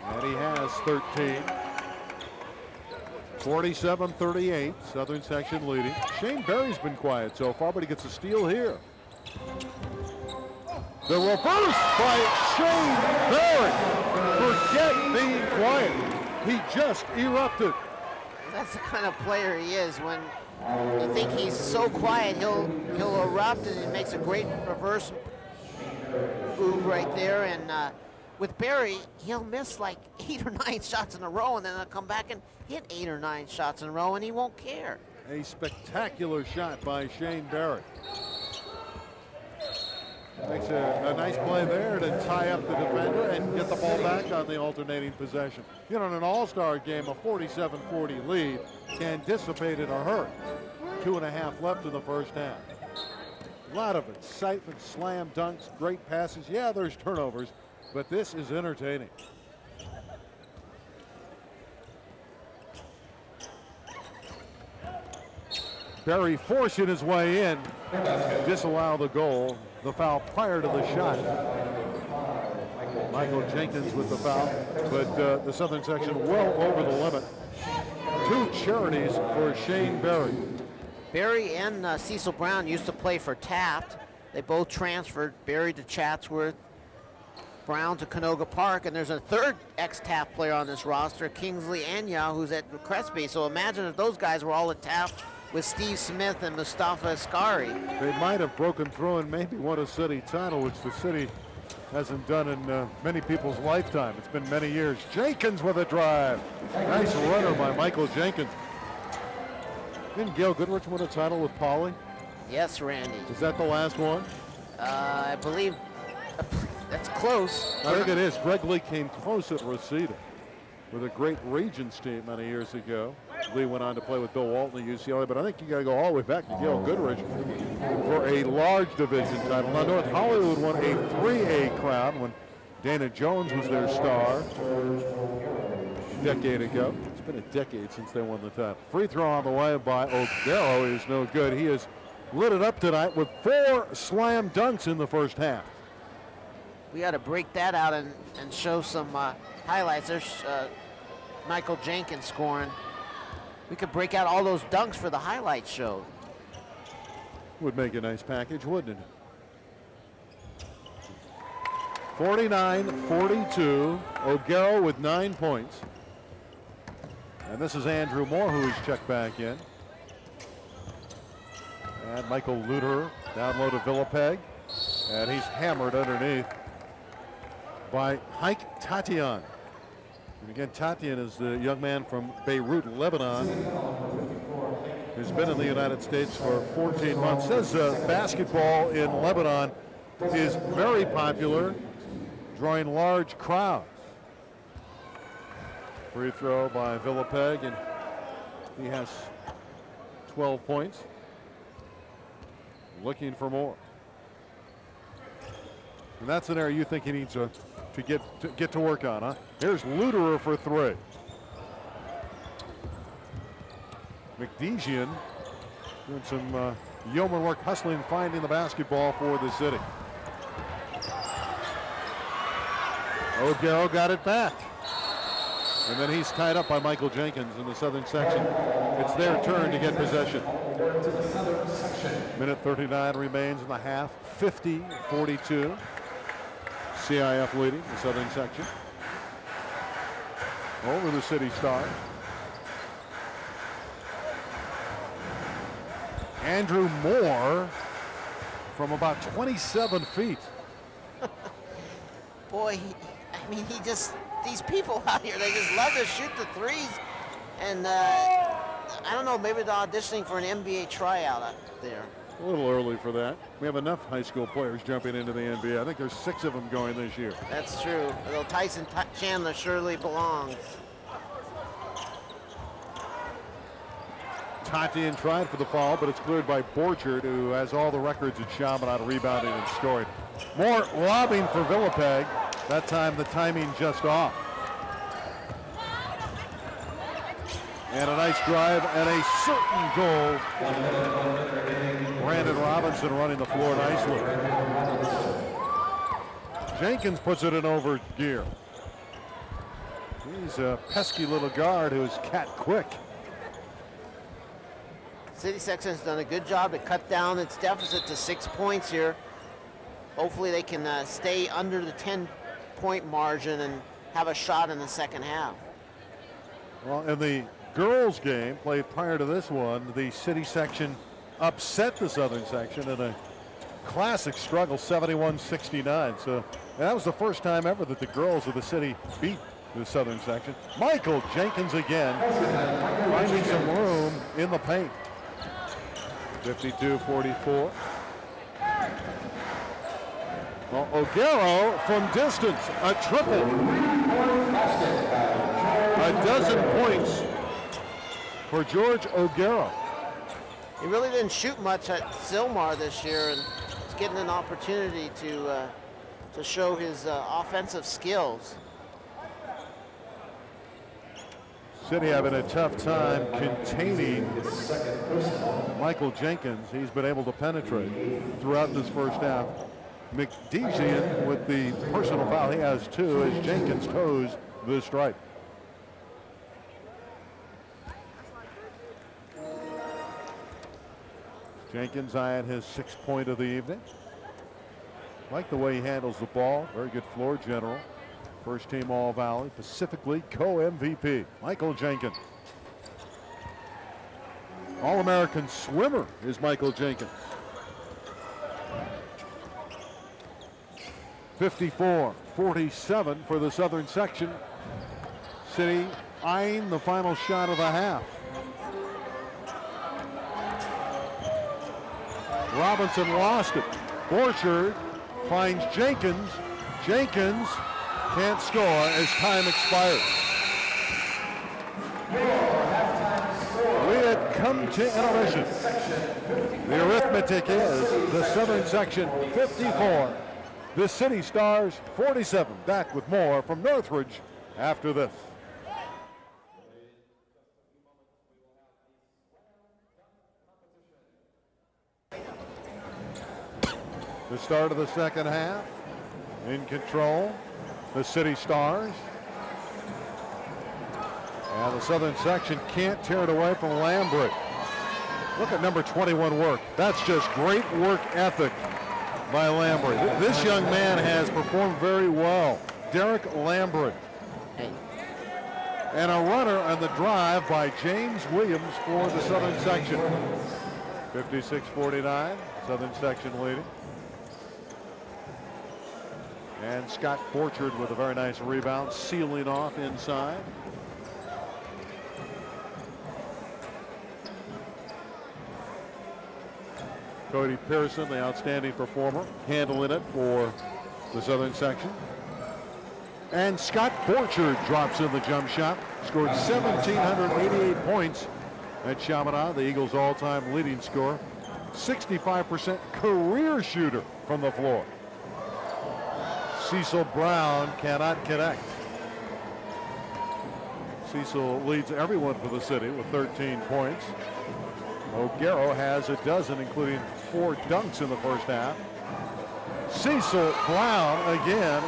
And he has 13. 47-38, Southern Section leading. Shane Berry's been quiet so far, but he gets a steal here. The reverse by Shane Berry. Forget being quiet. He just erupted. That's the kind of player he is. When you think he's so quiet, he'll erupt, and he makes a great reverse move right there. And with Berry, he'll miss like 8 or 9 shots in a row, and then he'll come back and hit 8 or 9 shots in a row, and he won't care. A spectacular shot by Shane Berry. Makes a nice play there to tie up the defender and get the ball back on the alternating possession. You know, in an all-star game, a 47-40 lead can dissipate in a hurry. 2.5 left in the first half. A lot of excitement, slam dunks, great passes. Yeah, there's turnovers, but this is entertaining. Berry forcing his way in, disallow the goal, the foul prior to the shot. Michael Jenkins with the foul, but the Southern Section well over the limit. 2 charities for Shane Berry. Berry and Cecil Brown used to play for Taft. They both transferred, Berry to Chatsworth, Brown to Canoga Park, and there's a third ex-Taft player on this roster, Kingsley Anya, who's at Crespi. So imagine if those guys were all at Taft with Steve Smith and Mustafa Askari. They might have broken through and maybe won a city title, which the city hasn't done in many people's lifetime. It's been many years. Jenkins with a drive. Nice runner by Michael Jenkins. Didn't Gail Goodrich win a title with Pauley? Yes, Randy. Is that the last one? I believe that's close. I think it is. Greg Lee came close at Reseda with a great Regents team many years ago. Lee went on to play with Bill Walton at UCLA, but I think you got to go all the way back to Gail Goodrich for a large division title. Now, North Hollywood won a 3A crown when Dana Jones was their star a decade ago. It's been a decade since they won the title. Free throw on the way by Odero is no good. He has lit it up tonight with 4 slam dunks in the first half. We got to break that out and show some highlights. There's Michael Jenkins scoring. We could break out all those dunks for the highlight show. Would make a nice package, wouldn't it? 49-42. O'Garo with 9 points. And this is Andrew Moore, who is checked back in. And Michael Luder down low to Villapeg. And he's hammered underneath by Haik Tatian. And again, Tatian is the young man from Beirut, Lebanon, who's been in the United States for 14 months. Says basketball in Lebanon is very popular, drawing large crowds. Free throw by Villapeg, and he has 12 points. Looking for more. And that's an area you think he needs to get to work on, huh? Here's Luderer for three. McDejian doing some yeoman work, hustling, finding the basketball for the city. O'Garrow got it back. And then he's tied up by Michael Jenkins in the Southern Section. It's their turn to get possession. Minute 39 remains in the half. 50-42. CIF leading the Southern Section over the City Stars. Andrew Moore from about 27 feet. Boy, these people out here, they just love to shoot the threes. And I don't know, maybe they're auditioning for an NBA tryout out there. A little early for that. We have enough high school players jumping into the NBA. I think there's 6 of them going this year. That's true. Although Tyson Chandler surely belongs. Tatian tried for the foul, but it's cleared by Borchard, who has all the records at Chaminade rebounding and scoring. More lobbing for Villapeg. That time the timing just off. And a nice drive and a certain goal. Brandon Robinson running the floor nicely. Jenkins puts it in over gear. He's a pesky little guard who's cat quick. City Section has done a good job to cut down its deficit to 6 points here. Hopefully they can stay under the 10-point margin and have a shot in the second half. Well, in the girls game played prior to this one, the City Section upset the Southern Section in a classic struggle, 71-69. So that was the first time ever that the girls of the city beat the Southern Section. Michael Jenkins again, finding some room in the paint. 52-44. Well, O'Garrow from distance, a triple. A dozen points for George O'Garrow. He really didn't shoot much at Sylmar this year, and he's getting an opportunity to show his offensive skills. City having a tough time containing Michael Jenkins. He's been able to penetrate throughout this first half. McDejian with the personal foul. He has 2 as Jenkins toes the stripe. Jenkins eyeing his 6th point of the evening. Like the way he handles the ball. Very good floor general. First team All-Valley, Pacific League co-MVP, Michael Jenkins. All-American swimmer is Michael Jenkins. 54-47 for the Southern Section. City eyeing the final shot of the half. Robinson lost it. Borchard finds Jenkins. Jenkins can't score as time expires. We had come to intermission. The arithmetic is the Southern Section 54, the City Stars 47. Back with more from Northridge after this. The start of the second half. In control, the City Stars. And the Southern Section can't tear it away from Lambrick. Look at number 21 work. That's just great work ethic by Lambrick. This young man has performed very well. Derek Lambrick. And a runner on the drive by James Williams for the Southern Section. 56-49, Southern Section leading. And Scott Borchard with a very nice rebound, sealing off inside. Cody Pearson, the outstanding performer, handling it for the Southern Section. And Scott Borchard drops in the jump shot, scored 1,788 points at Chaminade, the Eagles' all-time leading scorer. 65% career shooter from the floor. Cecil Brown cannot connect. Cecil leads everyone for the city with 13 points. O'Garo has a dozen, including 4 dunks in the first half. Cecil Brown again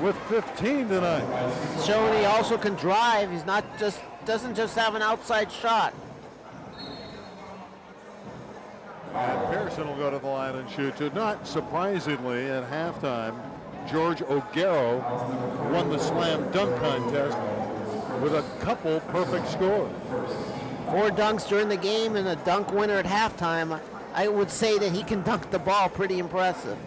with 15 tonight. Showing he also can drive. He's not just doesn't just have an outside shot. And Pearson will go to the line and shoot too. Not surprisingly, at halftime, George O'Garo won the slam dunk contest with a couple perfect scores. 4 dunks during the game and a dunk winner at halftime. I would say that he can dunk the ball pretty impressive.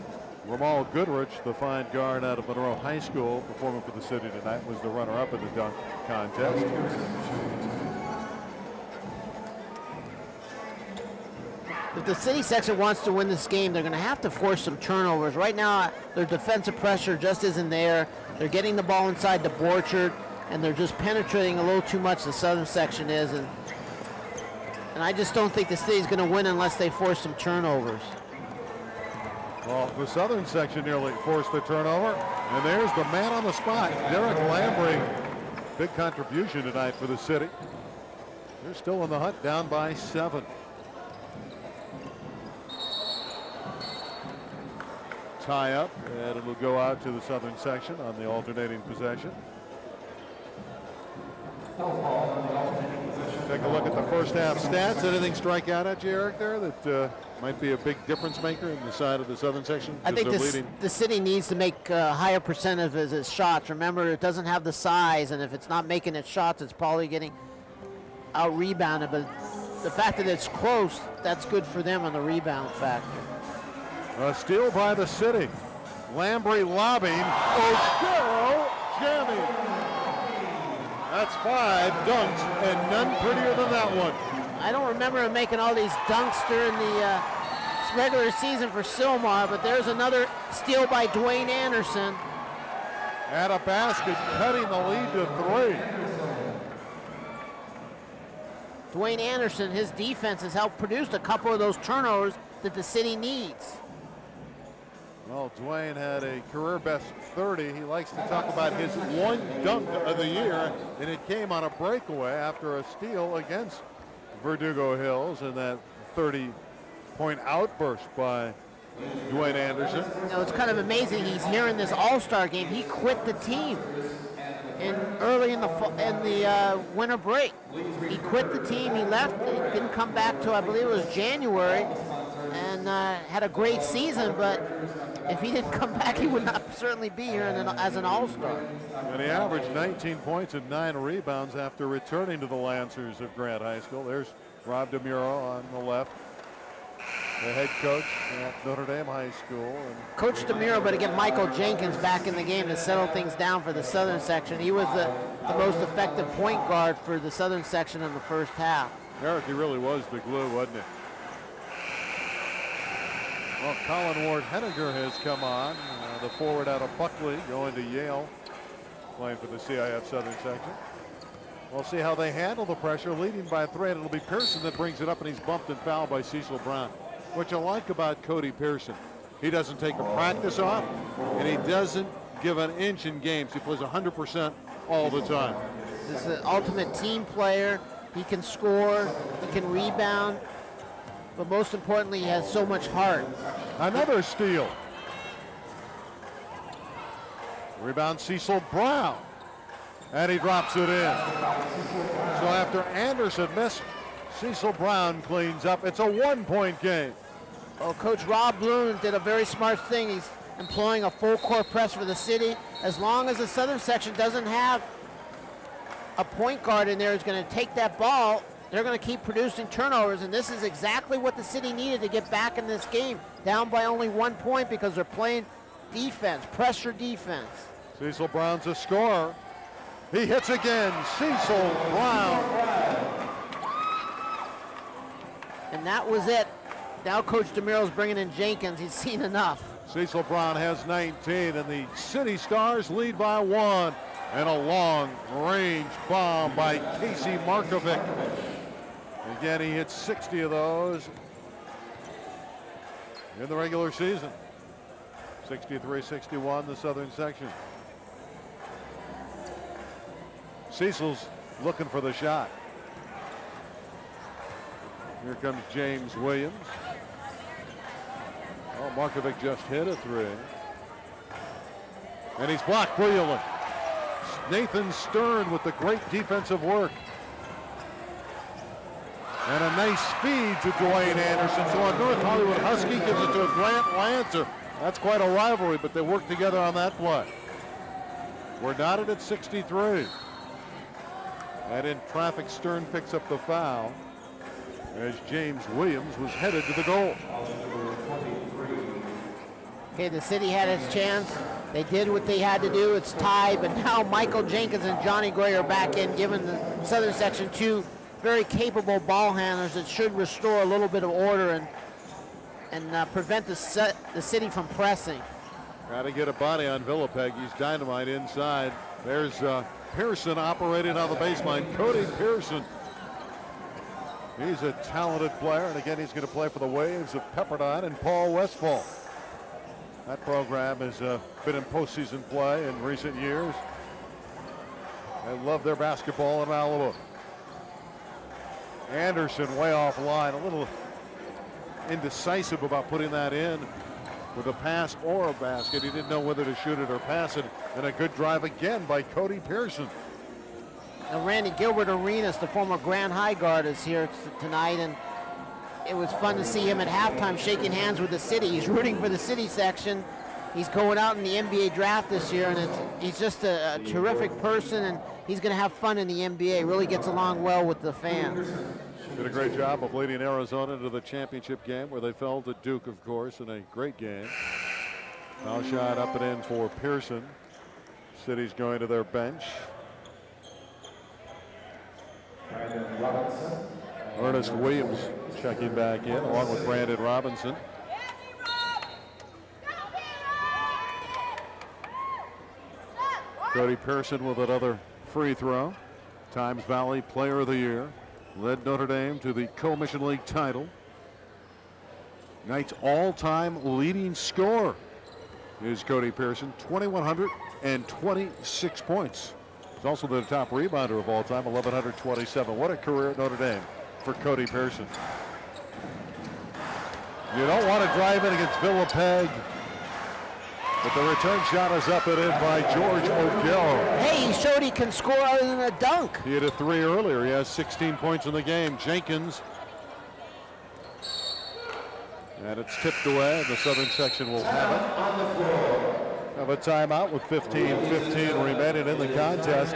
Ramal Goodrich, the fine guard out of Monroe High School, performing for the city tonight, was the runner-up in the dunk contest. If the city section wants to win this game, they're going to have to force some turnovers. Right now, their defensive pressure just isn't there. They're getting the ball inside the Borchard, and they're just penetrating a little too much, the southern section is. And I just don't think the city's going to win unless they force some turnovers. Well, the southern section nearly forced the turnover, and there's the man on the spot, Derek Lambry. Big contribution tonight for the city. They're still in the hunt, down by 7. Tie up, and it'll go out to the southern section on the alternating possession. Take a look at the first half stats. Anything strike out at you, Eric, there that might be a big difference maker in the side of the southern section? I think the city needs to make a higher percentage of its shots. Remember, it doesn't have the size, and if it's not making its shots, it's probably getting out-rebounded. But the fact that it's close, that's good for them on the rebound factor. A steal by the city. Lambry lobbing. O'Garo jamming. That's 5 dunks, and none prettier than that one. I don't remember him making all these dunks during the regular season for Sylmar, but there's another steal by Dwayne Anderson. At a basket, cutting the lead to 3. Dwayne Anderson, his defense has helped produce a couple of those turnovers that the city needs. Well, Dwayne had a career best 30. He likes to talk about his 1 dunk of the year, and it came on a breakaway after a steal against Verdugo Hills in that 30-point outburst by Dwayne Anderson. You know, it's kind of amazing. He's here in this All-Star game. He quit the team early in the winter break. He quit the team. He left. He didn't come back till I believe it was January, and had a great season. But if he didn't come back, he would not certainly be here as an All-Star. And he averaged 19 points and 9 rebounds after returning to the Lancers of Grant High School. There's Rob DeMuro on the left, the head coach at Notre Dame High School. And Coach DeMuro, but again, Michael Jenkins back in the game to settle things down for the southern section. He was the most effective point guard for the southern section in the first half. Eric, he really was the glue, wasn't he? Well, Colin Ward Henniger has come on, the forward out of Buckley, going to Yale, playing for the CIF-Southern Section. We'll see how they handle the pressure, leading by 3, and it'll be Pearson that brings it up, and he's bumped and fouled by Cecil Brown. What you like about Cody Pearson, he doesn't take a practice off, and he doesn't give an inch in games. He plays 100% all the time. He's an ultimate team player. He can score, he can rebound, but most importantly, he has so much heart. Another steal. Rebound Cecil Brown. And he drops it in. So after Anderson missed, Cecil Brown cleans up. It's a 1-point game. Well, Coach Rob Bloom did a very smart thing. He's employing a full court press for the city. As long as the southern section doesn't have a point guard in there who's going to take that ball, they're going to keep producing turnovers, and this is exactly what the city needed to get back in this game, down by only 1 point because they're playing defense, pressure defense. Cecil Brown's a scorer. He hits again, Cecil Brown. And that was it. Now Coach DeMuro's bringing in Jenkins. He's seen enough. Cecil Brown has 19, and the City Stars lead by 1. And a long-range bomb by Casey Markovic. Again, he hit 60 of those in the regular season. 63-61, the Southern Section. Cecil's looking for the shot. Here comes James Williams. Oh, Markovic just hit a three. And he's blocked brilliantly. Nathan Stern with the great defensive work. And a nice feed to Dwayne Anderson. So a North Hollywood Husky gives it to a Grant Lancer. That's quite a rivalry, but they work together on that play. We're knotted at 63. And in traffic, Stern picks up the foul as James Williams was headed to the goal. Okay, the city had its chance. They did what they had to do. It's tied, but now Michael Jenkins and Johnny Gray are back in, giving the Southern Section two very capable ball handlers that should restore a little bit of order and prevent the city from pressing. Got to get a body on Villapeg. He's dynamite inside. There's Pearson operating on the baseline. Cody Pearson. He's a talented player, and again, he's going to play for the Waves of Pepperdine and Paul Westfall. That program has been in postseason play in recent years. They love their basketball in Malibu. Anderson way off line, a little indecisive about putting that in with a pass or a basket. He didn't know whether to shoot it or pass it. And a good drive again by Cody Pearson. And Randy Gilbert Arenas, the former Grand High guard, is here tonight, and it was fun to see him at halftime shaking hands with the city. He's rooting for the city section. He's going out in the NBA draft this year, and he's just a terrific person, and he's going to have fun in the NBA. Really gets along well with the fans. Did a great job of leading Arizona to the championship game, where they fell to Duke, of course, in a great game. Foul shot up and in for Pearson. City's going to their bench. Ernest Williams checking back in, along with Brandon Robinson. Cody Pearson with another free throw. Times Valley Player of the Year. Led Notre Dame to the Co-Mission League title. Night's all-time leading scorer is Cody Pearson, 2,126 points. He's also the top rebounder of all time, 1,127. What a career at Notre Dame for Cody Pearson. You don't want to drive in against Villapeg, but the return shot is up and in by George O'Gara. Hey, he showed he can score other than a dunk. He had a three earlier. He has 16 points in the game. Jenkins. And it's tipped away. The Southern Section will have it. Have a timeout with 15-15 remaining in the contest.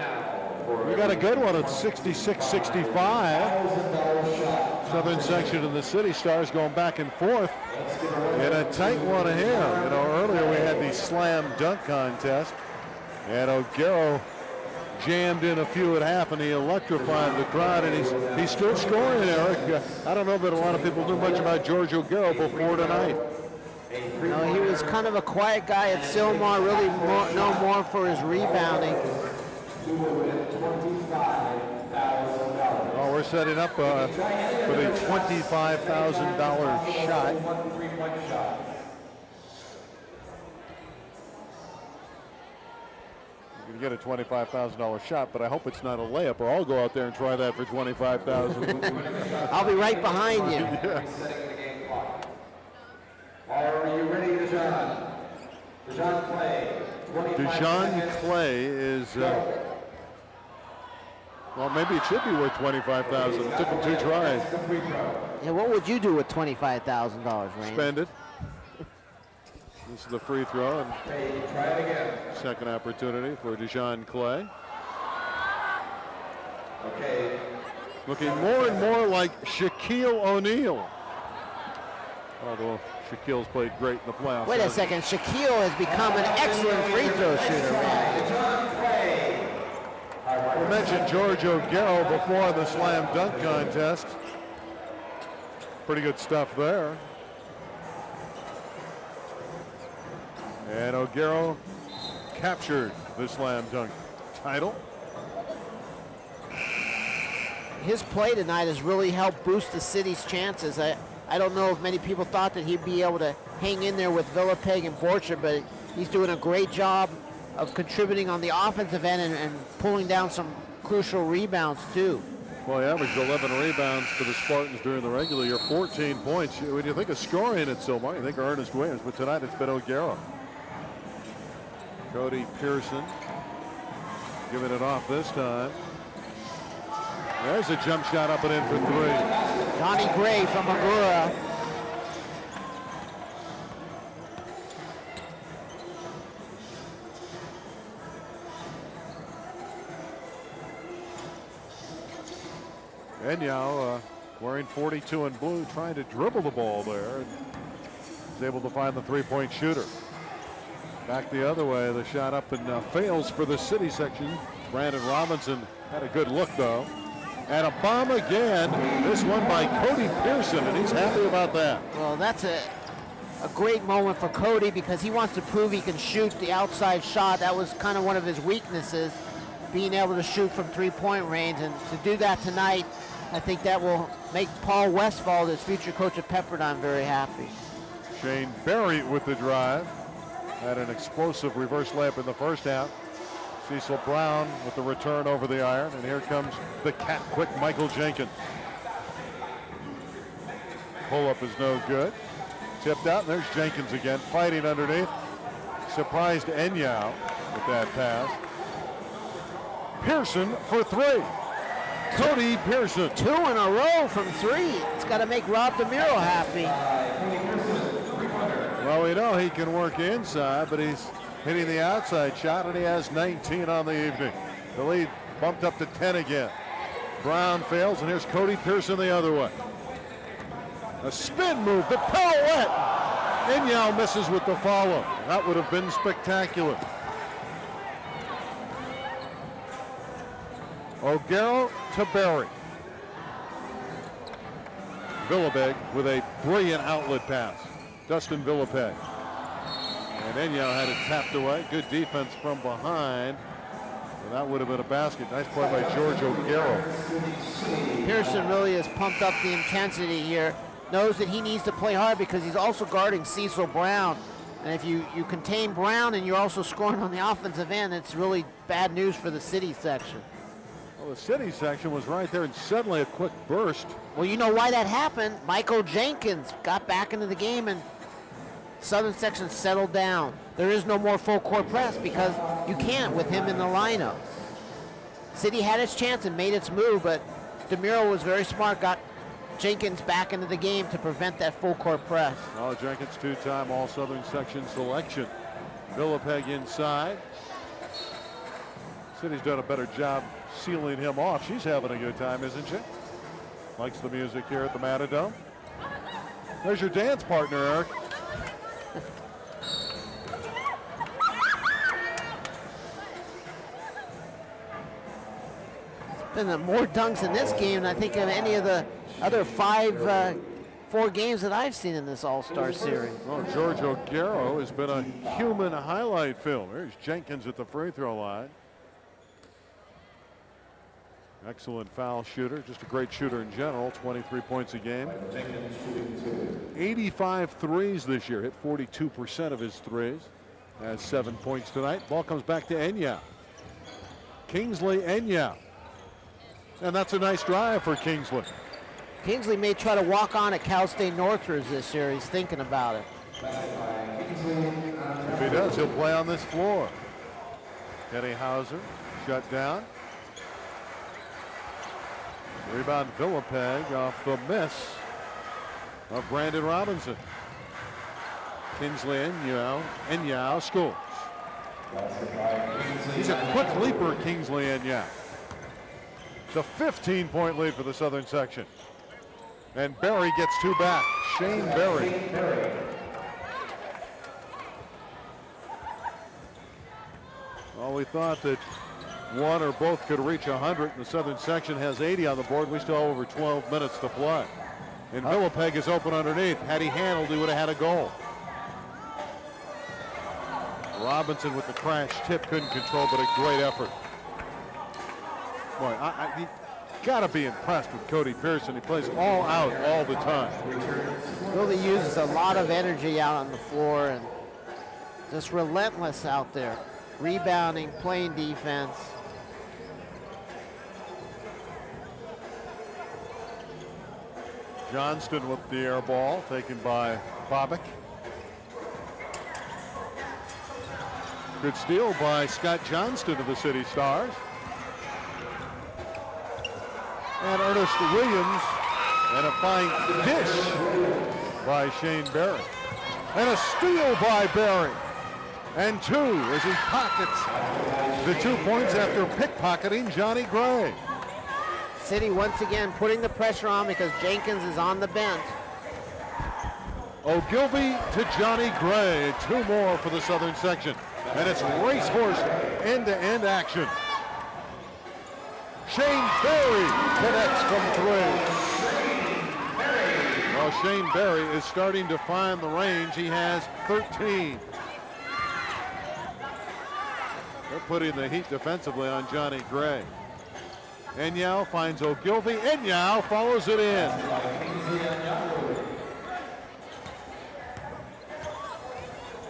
We got a good one at 66-65. Southern Section and the City Stars going back and forth in a tight one here. You know, earlier we had the slam dunk contest, and O'Gara jammed in a few at half, and he electrified the crowd, and he's still scoring, Eric. I don't know that a lot of people knew much about George O'Gara before tonight. No, he was kind of a quiet guy at Sylmar, really known more for his rebounding. Oh, we're setting up for the $25,000 shot. You can get a $25,000 shot, but I hope it's not a layup, or I'll go out there and try that for $25,000. I'll be right behind you. Yeah. Are you ready, Dejan? Dejan Clay. Dejan Clay is, well, maybe it should be worth $25,000. It took him 2 tries. Yeah, what would you do with $25,000, Randy? Spend it. This is the free throw, and Try it again. second opportunity for Dejan Clay. Okay. Looking more and more like Shaquille O'Neal. Although Shaquille's played great in the playoffs. Wait a second, Shaquille has become an excellent free throw shooter, man. We mentioned George O'Gara before in the slam dunk contest. Pretty good stuff there. And O'Gara captured the slam dunk title. His play tonight has really helped boost the city's chances. I don't know if many people thought that he'd be able to hang in there with Villapeg and Borcher, but he's doing a great job of contributing on the offensive end and pulling down some crucial rebounds too. Well, he averaged 11 rebounds for the Spartans during the regular year, 14 points. When you think of scoring at Silmar, you think of Ernest Williams, but tonight it's been O'Gara. Cody Pearson giving it off this time. There's a jump shot up and in for three. Johnny Gray from Agoura. Enyao wearing 42 in blue, trying to dribble the ball there. And is able to find the three-point shooter. Back the other way, the shot up and fails for the city section. Brandon Robinson had a good look though. And a bomb again, this one by Cody Pearson, and he's happy about that. Well, that's a great moment for Cody because he wants to prove he can shoot the outside shot. That was kind of one of his weaknesses, being able to shoot from three-point range. And to do that tonight, I think that will make Paul Westphal, his future coach at Pepperdine, very happy. Shane Berry with the drive. Had an explosive reverse layup in the first half. Cecil Brown with the return over the iron, and here comes the quick Michael Jenkins. Pull-up is no good. Tipped out, and there's Jenkins again, fighting underneath. Surprised Enyao with that pass. Pearson for three. Cody Pearson. 2 in a row from three. It's got to make Rob DeMiro happy. Well, we know he can work inside, but he's hitting the outside shot, and he has 19 on the evening. The lead bumped up to 10 again. Brown fails, and here's Cody Pearson the other way. A spin move, the pirouette. Enyao misses with the follow. That would have been spectacular. O'Gara to Berry. Villapeg with a brilliant outlet pass. Dustin Villapeg. And Enyao had it tapped away. Good defense from behind. And that would have been a basket. Nice play by George O'Gara. Pearson really has pumped up the intensity here. Knows that he needs to play hard because he's also guarding Cecil Brown. And if you contain Brown and you're also scoring on the offensive end, it's really bad news for the city section. Well, the city section was right there, and suddenly a quick burst. Well, you know why that happened. Michael Jenkins got back into the game, and Southern Section settled down. There is no more full court press because you can't with him in the lineup. City had its chance and made its move, but DeMiro was very smart, got Jenkins back into the game to prevent that full court press. Oh, Jenkins two-time All Southern Section selection. Villapeg inside. City's done a better job sealing him off. She's having a good time, isn't she? Likes the music here at the Matadome. There's your dance partner, Eric. Been more dunks in this game than I think of any of the other 4 games that I've seen in this All-Star series. Well, George O'Gara has been a human highlight film. There's Jenkins at the free throw line. Excellent foul shooter, just a great shooter in general, 23 points a game. 85 threes this year, hit 42% of his threes. Has 7 points tonight. Ball comes back to Enyao. Kingsley Enyao. And that's a nice drive for Kingsley. Kingsley may try to walk on at Cal State Northridge this year. He's thinking about it. If he does, he'll play on this floor. Kenny Hauser shut down. Rebound Villapeg off the miss of Brandon Robinson. Kingsley Enyao scores. He's a quick leaper, Kingsley Enyao. It's a 15-point lead for the Southern Section. And Berry gets 2 back. Shane Berry. Well, we thought that one or both could reach 100. The Southern Section has 80 on the board. We still have over 12 minutes to play. And Villapeg is open underneath. Had he handled, he would have had a goal. Robinson with the crash tip, couldn't control, but a great effort. Boy, got to be impressed with Cody Pearson. He plays all out all the time. Really uses a lot of energy out on the floor and just relentless out there. Rebounding, playing defense. Johnston with the air ball, taken by Bobick. Good steal by Scott Johnston of the City Stars. And Ernest Williams, and a fine dish by Shane Berry. And a steal by Berry. And 2 as he pockets the 2 points after pickpocketing Johnny Gray. City once again putting the pressure on because Jenkins is on the bench. Ogilvy to Johnny Gray. 2 more for the Southern Section. And it's racehorse end-to-end action. Shane Berry connects from 3. Well, Shane Berry is starting to find the range. He has 13. They're putting the heat defensively on Johnny Gray. Enyao finds Ogilvy. Enyao follows it in.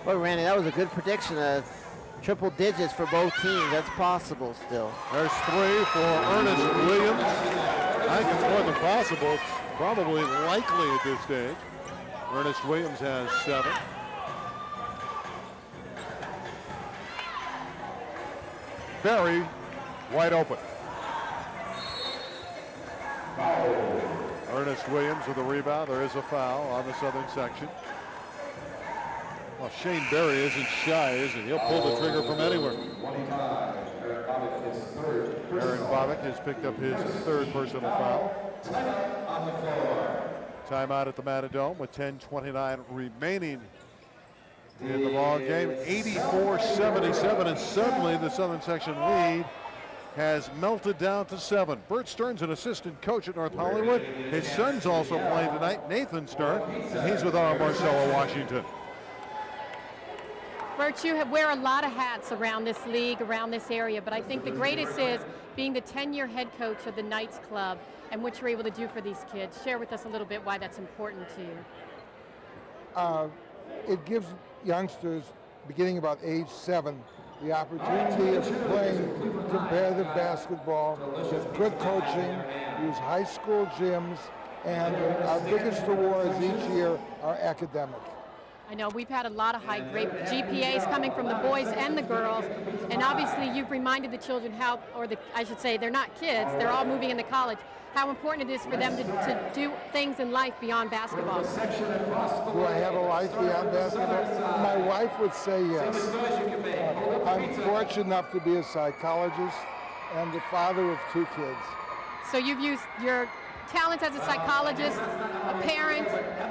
Boy, Randy, that was a good prediction. Triple digits for both teams. That's possible still. There's 3 for Ernest Williams. I think it's more than possible. It's probably likely at this stage. Ernest Williams has 7. Berry wide open. Ernest Williams with a rebound. There is a foul on the Southern Section. Well, Shane Berry isn't shy, is he? He'll pull the trigger from anywhere. Aaron Bobick has picked up his 3rd personal foul. Timeout at the Matadome with 10:29 remaining in the ball game. 84-77, and suddenly the Southern Section lead has melted down to 7. Bert Stern's an assistant coach at North Hollywood. His son's also playing tonight, Nathan Stern, and he's with our Marcella Washington. Bert, you wear a lot of hats around this league, around this area, but I think the greatest is being the 10-year head coach of the Knights Club and what you're able to do for these kids. Share with us a little bit why that's important to you. It gives youngsters beginning about age 7 the opportunity of playing competitive basketball with good coaching, use high school gyms, and our biggest awards each year are academic. I know we've had a lot of high grade GPAs coming from the boys and the girls, and obviously you've reminded the children how, I should say, they're not kids, they're all moving into college, how important it is for them to do things in life beyond basketball. Do I have a life beyond basketball? My wife would say yes. I'm fortunate enough to be a psychologist and the father of 2 kids. So you've used your talents as a psychologist, a parent,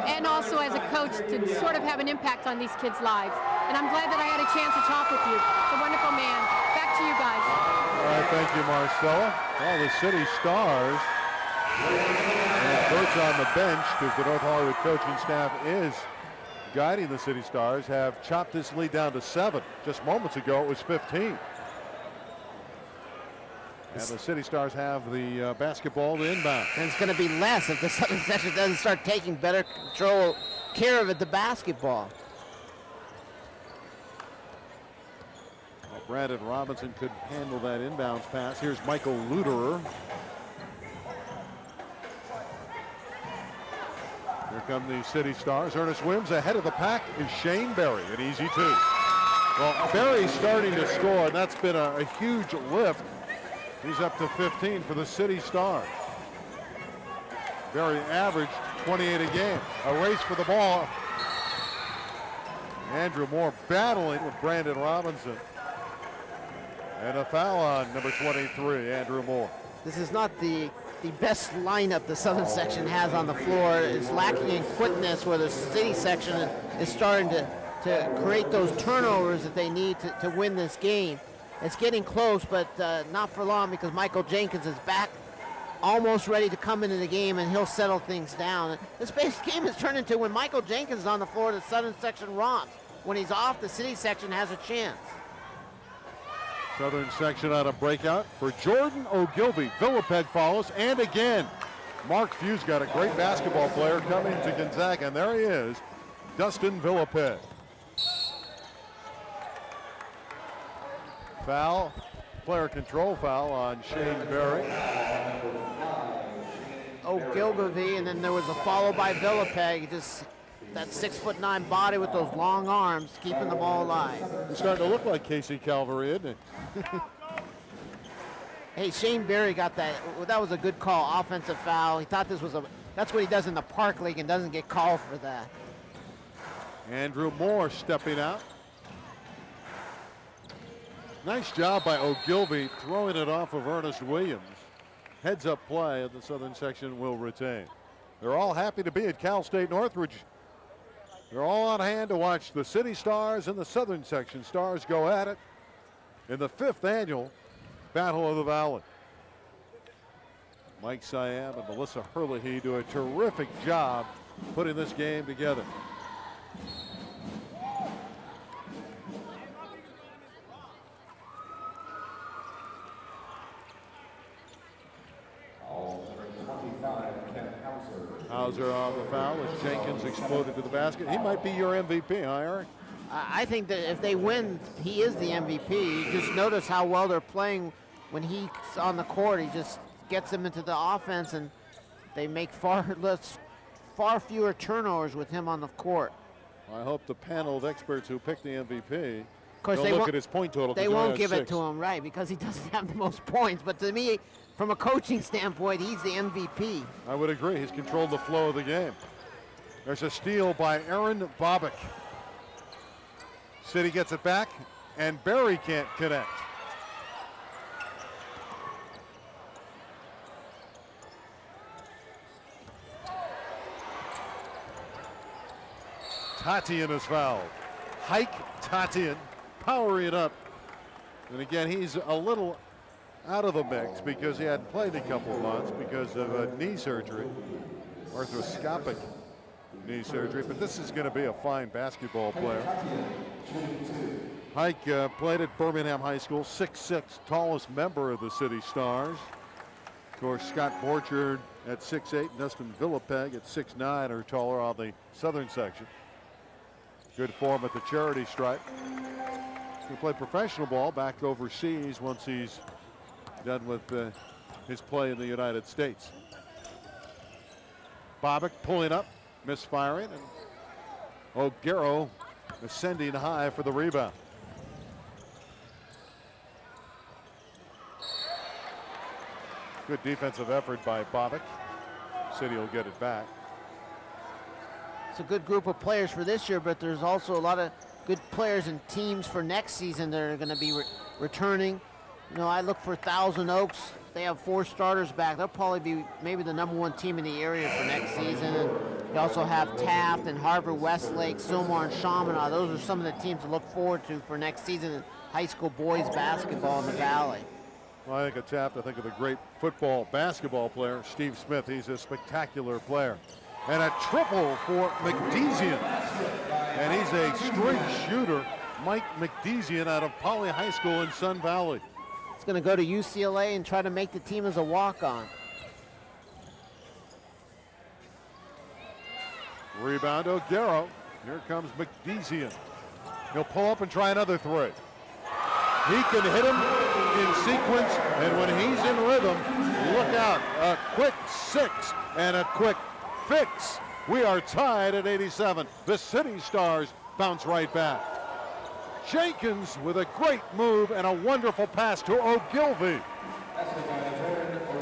and also as a coach to sort of have an impact on these kids' lives. And I'm glad that I had a chance to talk with you. It's a wonderful man. Back to you guys. All right, thank you, Marcella. Well, the City Stars, and Bert's on the bench because the North Hollywood coaching staff is guiding the City Stars, have chopped this lead down to 7. Just moments ago, it was 15. And the City Stars have the basketball to inbound. And it's going to be less if the Southern Section doesn't start taking better care of it, the basketball. Well, Brandon Robinson could handle that inbounds pass. Here's Michael Luderer. Here come the City Stars. Ernest Williams ahead of the pack is Shane Berry, an easy 2. Well, Berry's starting to score, and that's been a huge lift. He's up to 15 for the City Stars. Berry averaged 28 a game. A race for the ball. Andrew Moore battling with Brandon Robinson. And a foul on number 23, Andrew Moore. This is not the best lineup the Southern Section has on the floor. It's lacking in quickness where the City Section is starting to create those turnovers that they need to win this game. It's getting close, but not for long because Michael Jenkins is back, almost ready to come into the game, and he'll settle things down. This game has turned into when Michael Jenkins is on the floor, the Southern Section romps. When he's off, the City Section has a chance. Southern Section on a breakout for Jordan Ogilvie. Villapeg follows, and again, Mark Few's got a great basketball player coming to Gonzaga, and there he is, Dustin Villapeg. Foul, player control foul on Shane Berry. Ogilvie, and then there was a follow by Villapeg. Just that 6'9" body with those long arms, keeping the ball alive. He's starting to look like Casey Calvary, isn't he? Hey, Shane Berry got that. That was a good call, offensive foul. He thought this was that's what he does in the Park League and doesn't get called for that. Andrew Moore stepping out. Nice job by Ogilvie throwing it off of Ernest Williams. Heads up play, and the Southern Section will retain. They're all happy to be at Cal State Northridge. They're all on hand to watch the City Stars and the Southern Section Stars go at it in the 5th annual Battle of the Valley. Mike Siam and Melissa Herlihy do a terrific job putting this game together. Hauser on the foul as Jenkins exploded to the basket. He might be your MVP, huh, Eric? I think that if they win, he is the MVP. You just notice how well they're playing when he's on the court. He just gets them into the offense, and they make far fewer turnovers with him on the court. I hope the panel of experts who picked the MVP Of course, don't look at his point total. They won't give it to him, right, because he doesn't have the most points. But to me, from a coaching standpoint, he's the MVP. I would agree. He's controlled the flow of the game. There's a steal by Aaron Bobick. City gets it back, and Berry can't connect. Tatian is fouled. Hike Tatian powering it up. And again, he's a little out of the mix because he hadn't played in a couple of months because of a knee surgery, arthroscopic knee surgery. But this is going to be a fine basketball player. Hike played at Birmingham High School, 6'6", tallest member of the City Stars. Of course, Scott Borchard at 6'8", Dustin Villapeg at 6'9", or taller on the Southern Section. Good form at the charity stripe. He's going to play professional ball back overseas once he's done with his play in the United States. Bobick pulling up, misfiring, and O'Garo ascending high for the rebound. Good defensive effort by Bobick. City will get it back. It's a good group of players for this year, but there's also a lot of good players and teams for next season that are going to be returning. You know, I look for Thousand Oaks. They have 4 starters back. They'll probably be maybe the #1 team in the area for next season. And you also have Taft and Harvard Westlake, Sylmar and Chaminade. Those are some of the teams to look forward to for next season in high school boys basketball in the Valley. Well, I think of Taft, I think of the great football, basketball player, Steve Smith. He's a spectacular player. And a triple for McDezian. And he's a straight shooter, Mike McDezian out of Poly High School in Sun Valley. He's going to go to UCLA and try to make the team as a walk-on. Rebound O'Garo. Here comes McDezian. He'll pull up and try another 3. He can hit him in sequence, and when he's in rhythm, look out. A quick 6 and a quick fix. We are tied at 87. The City Stars bounce right back. Jenkins with a great move and a wonderful pass to Ogilvie.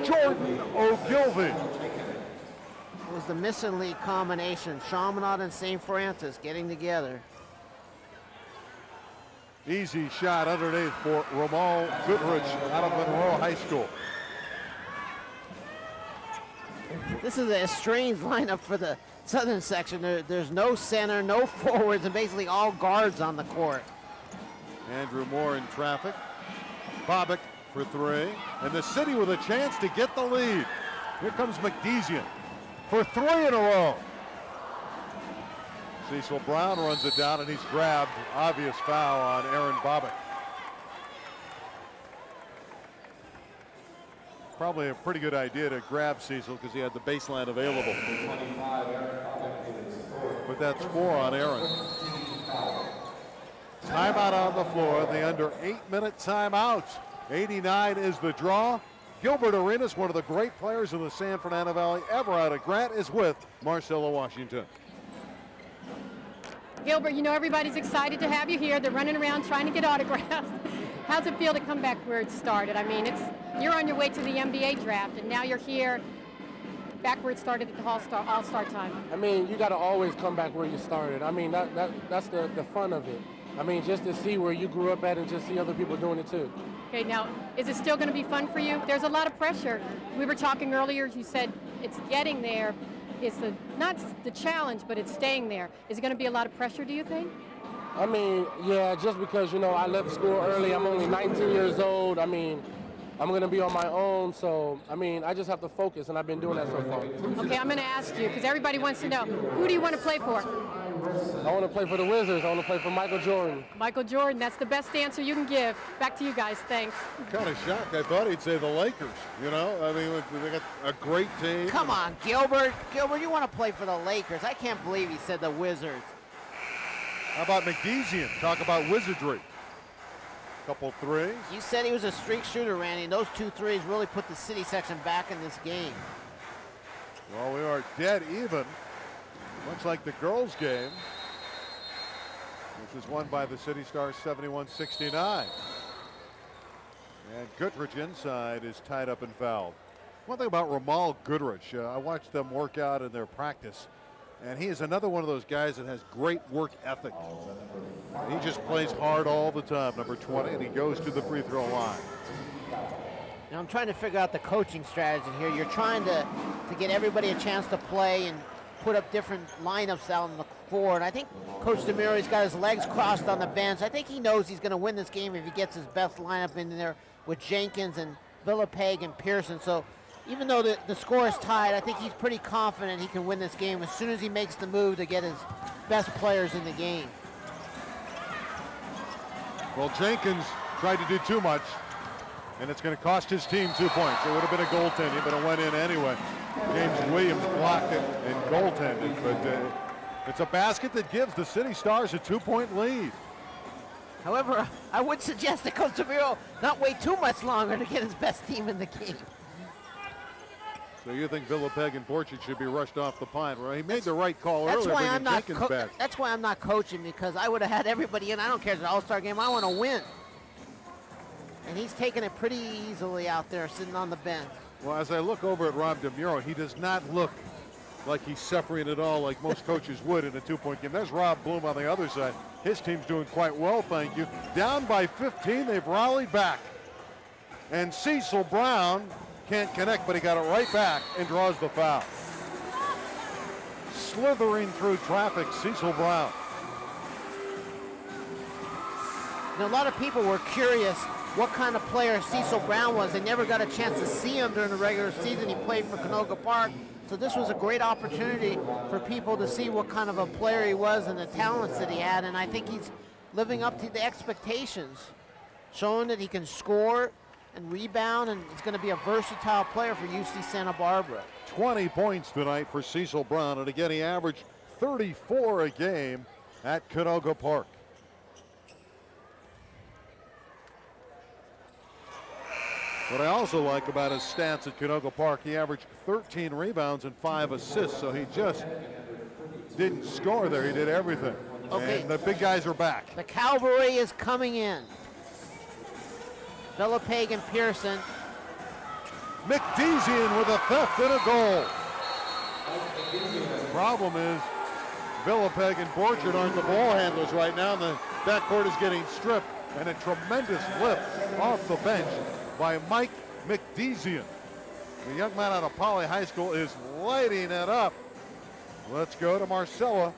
Jordan Ogilvie. It was the missing league combination. Chaminade and St. Francis getting together. Easy shot underneath for Ramal Goodrich out of Monroe High School. This is a strange lineup for the Southern Section. There's no center, no forwards, and basically all guards on the court. Andrew Moore in traffic. Bobick for 3. And the City with a chance to get the lead. Here comes McDezian for 3 in a row. Cecil Brown runs it down, and he's grabbed. Obvious foul on Aaron Bobick. probably a pretty good idea to grab Cecil because he had the baseline available. But that's 4 on Aaron. Timeout on the floor, the under 8-minute timeout. 89 is the draw. Gilbert Arenas, one of the great players in the San Fernando Valley ever out of Grant, is with Marcella Washington. Gilbert, you know everybody's excited to have you here. They're running around trying to get autographs. How's it feel to come back where it started? I mean, you're on your way to the NBA draft, and now you're here back where it started at the All-Star time. I mean, you got to always come back where you started. I mean, that's the fun of it. I mean, just to see where you grew up at and just see other people doing it too. Okay, now, is it still going to be fun for you? There's a lot of pressure. We were talking earlier, you said it's getting there. It's not the challenge, but it's staying there. Is it going to be a lot of pressure, do you think? I mean, yeah, just because, you know, I left school early. I'm only 19 years old. I mean, I'm going to be on my own. So, I mean, I just have to focus, and I've been doing that so far. Okay, I'm going to ask you, because everybody wants to know, who do you want to play for? I want to play for the Wizards. I want to play for Michael Jordan. Michael Jordan, that's the best answer you can give. Back to you guys, thanks. Kind of shocked. I thought he'd say the Lakers, you know? I mean, they got a great team. Come on, Gilbert. Gilbert, you want to play for the Lakers. I can't believe he said the Wizards. How about McDezian? Talk about wizardry. Couple threes. You said he was a streak shooter, Randy, and those 2 threes really put the city section back in this game. Well, we are dead even, much like the girls' game, which was won by the City Stars 71-69. And Goodrich inside is tied up and fouled. One thing about Ramal Goodrich, I watched them work out in their practice, and he is another one of those guys that has great work ethic. He just plays hard all the time, number 20, and he goes to the free throw line. Now I'm trying to figure out the coaching strategy here. You're trying to get everybody a chance to play and put up different lineups out on the floor. And I think Coach DeMiro's got his legs crossed on the bench. I think he knows he's going to win this game if he gets his best lineup in there with Jenkins and Villapeg and Pearson. So even though the score is tied, I think he's pretty confident he can win this game as soon as he makes the move to get his best players in the game. Well, Jenkins tried to do too much, and it's going to cost his team 2 points. It would have been a goaltending, but it went in anyway. James Williams blocked it and goaltended, but it's a basket that gives the City Stars a 2-point lead. However, I would suggest that Coach DeMiro not wait too much longer to get his best team in the game. So you think Villapeg and Borchard should be rushed off the pine? Well, he made the right call That's earlier, why bringing Jenkins back. That's why I'm not coaching, because I would have had everybody in. I don't care if it's an all-star game. I want to win. And he's taking it pretty easily out there, sitting on the bench. Well, as I look over at Rob DeMuro, he does not look like he's suffering at all like most coaches would in a 2-point game. There's Rob Bloom on the other side. His team's doing quite well, thank you. Down by 15, they've rallied back. And Cecil Brown can't connect, but he got it right back and draws the foul. Slithering through traffic, Cecil Brown. Now, a lot of people were curious what kind of player Cecil Brown was. They never got a chance to see him during the regular season. He played for Canoga Park. So this was a great opportunity for people to see what kind of a player he was and the talents that he had. And I think he's living up to the expectations, showing that he can score and rebound, and he's going to be a versatile player for UC Santa Barbara. 20 points tonight for Cecil Brown, and again he averaged 34 a game at Canoga Park. What I also like about his stats at Canoga Park, he averaged 13 rebounds and 5 assists, so he just didn't score there. He did everything. Okay. And the big guys are back. The cavalry is coming in. Villapeg and Pearson. McDezian with a theft and a goal. The problem is Villapeg and Borchard aren't the ball handlers right now, and the backcourt is getting stripped, and a tremendous lift off the bench by Mike McDezian. The young man out of Poly High School is lighting it up. Let's go to Marcella.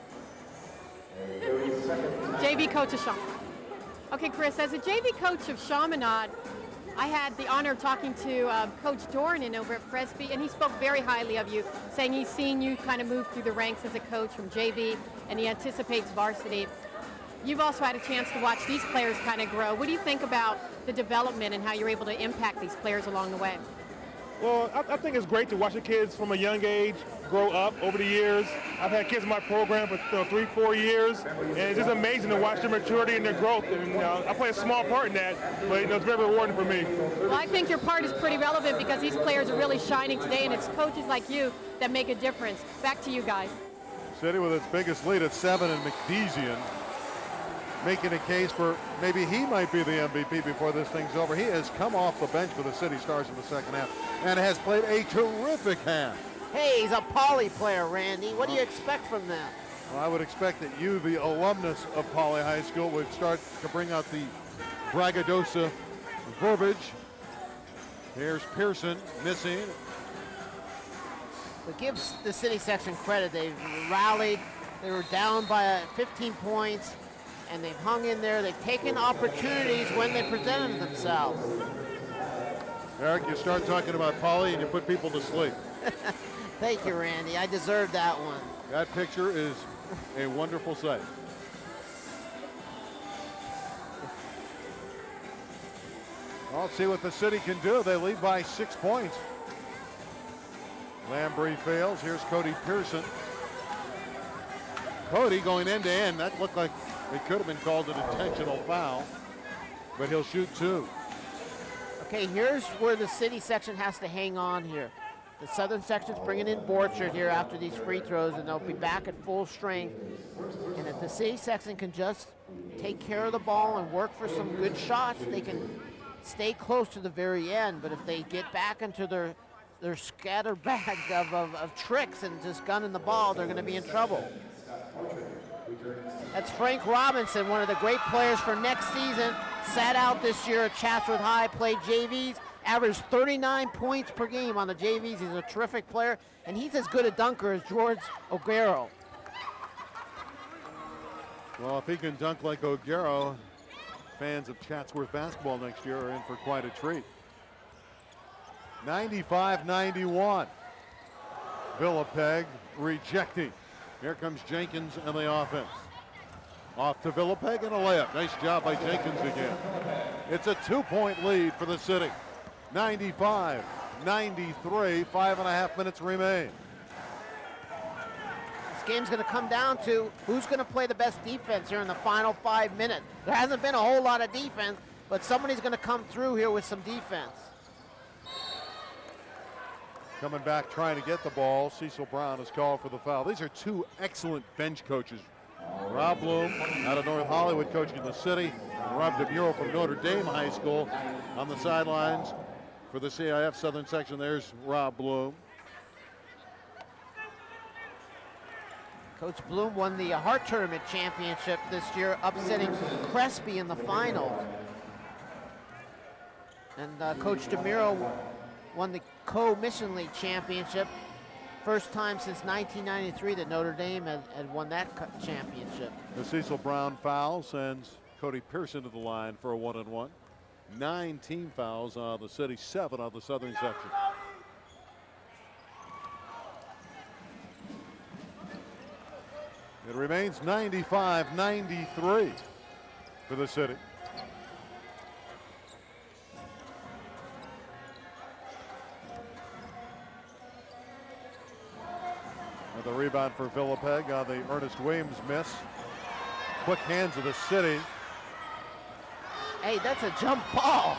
JV coach of Chaminade. Okay, Chris, as a JV coach of Chaminade, I had the honor of talking to Coach Dornan over at Presby, and he spoke very highly of you, saying he's seen you kind of move through the ranks as a coach from JV, and he anticipates varsity. You've also had a chance to watch these players kind of grow. What do you think about the development and how you're able to impact these players along the way? Well, I think it's great to watch the kids from a young age grow up over the years. I've had kids in my program for 3-4 years, and it's just amazing to watch their maturity and their growth. And I play a small part in that, but it's very rewarding for me. Well, I think your part is pretty relevant because these players are really shining today, and it's coaches like you that make a difference. Back to you guys. City with its biggest lead at 7, and McDezian making a case for maybe he might be the MVP before this thing's over. He has come off the bench for the City Stars in the second half and has played a terrific half. Hey, he's a Poly player, Randy. What do you expect from them? Well, I would expect that you, the alumnus of Poly High School, would start to bring out the braggadocio verbiage. Here's Pearson missing. But gives the City section credit. They've rallied. They were down by 15 points, and they've hung in there. They've taken opportunities when they presented themselves. Eric, you start talking about Poly and you put people to sleep. Thank you, Randy. I deserve that one. That picture is a wonderful sight. Well, let's see what the City can do. They lead by 6 points. Lambrey fails. Here's Cody Pearson. Cody going end to end. That looked like it could have been called an intentional foul, but he'll shoot 2. Okay, here's where the City section has to hang on here. The Southern section's bringing in Borchard here after these free throws, and they'll be back at full strength. And if the City section can just take care of the ball and work for some good shots, they can stay close to the very end. But if they get back into their scattered bag of tricks and just gunning the ball, they're going to be in trouble. That's Frank Robinson, one of the great players for next season. Sat out this year at Chatsworth High, played JVs, averaged 39 points per game on the JVs. He's a terrific player, and he's as good a dunker as George O'Garo. Well, if he can dunk like O'Garo, fans of Chatsworth basketball next year are in for quite a treat. 95-91. Villapeg rejecting. Here comes Jenkins and the offense. Off to Villapeg and a layup. Nice job by Jenkins again. It's a 2-point lead for the City. 95-93, 5.5 minutes remain. This game's going to come down to who's going to play the best defense here in the final 5 minutes. There hasn't been a whole lot of defense, but somebody's going to come through here with some defense. Coming back trying to get the ball. Cecil Brown is called for the foul. These are 2 excellent bench coaches. Rob Bloom out of North Hollywood coaching the City. And Rob DeMuro from Notre Dame High School on the sidelines for the CIF-Southern Section. There's Rob Bloom. Coach Bloom won the Hart Tournament Championship this year, upsetting Crespi in the finals. And Coach DeMuro won the Co-Mission League Championship. First time since 1993 that Notre Dame had won that championship. The Cecil Brown foul sends Cody Pearson to the line for a 1-and-1. 9 team fouls on the City, 7 on the Southern Section. It remains 95-93 for the City. And the rebound for Villapeg on the Ernest Williams miss. Quick hands of the City. Hey, that's a jump ball.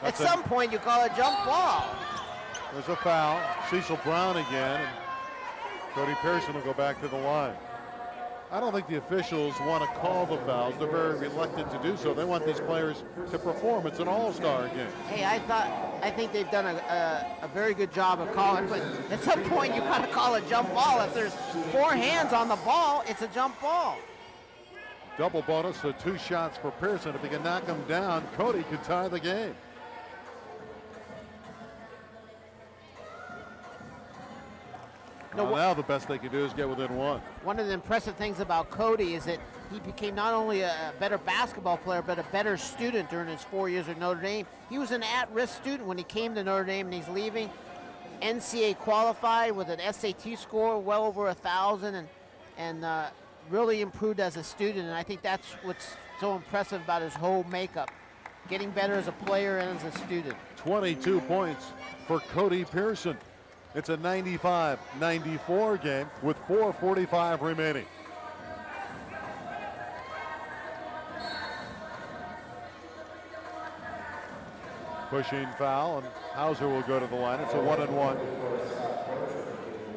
At some point you call it jump ball. There's a foul. Cecil Brown again. And Cody Pearson will go back to the line. I don't think the officials want to call the fouls. They're very reluctant to do so. They want these players to perform. It's an all-star game. Hey, I think they've done a very good job of calling, but at some point you got to call a jump ball. If there's 4 hands on the ball, it's a jump ball. Double bonus, so 2 shots for Pearson. If he can knock him down, Cody could tie the game. Now the best they can do is get within 1. One of the impressive things about Cody is that he became not only a better basketball player, but a better student during his 4 years at Notre Dame. He was an at-risk student when he came to Notre Dame, and he's leaving NCAA qualified with an SAT score well over 1,000, and really improved as a student. And I think that's what's so impressive about his whole makeup, getting better as a player and as a student. 22 points for Cody Pearson. It's a 95-94 game with 4:45 remaining. Pushing foul, and Hauser will go to the line. It's a 1-and-1.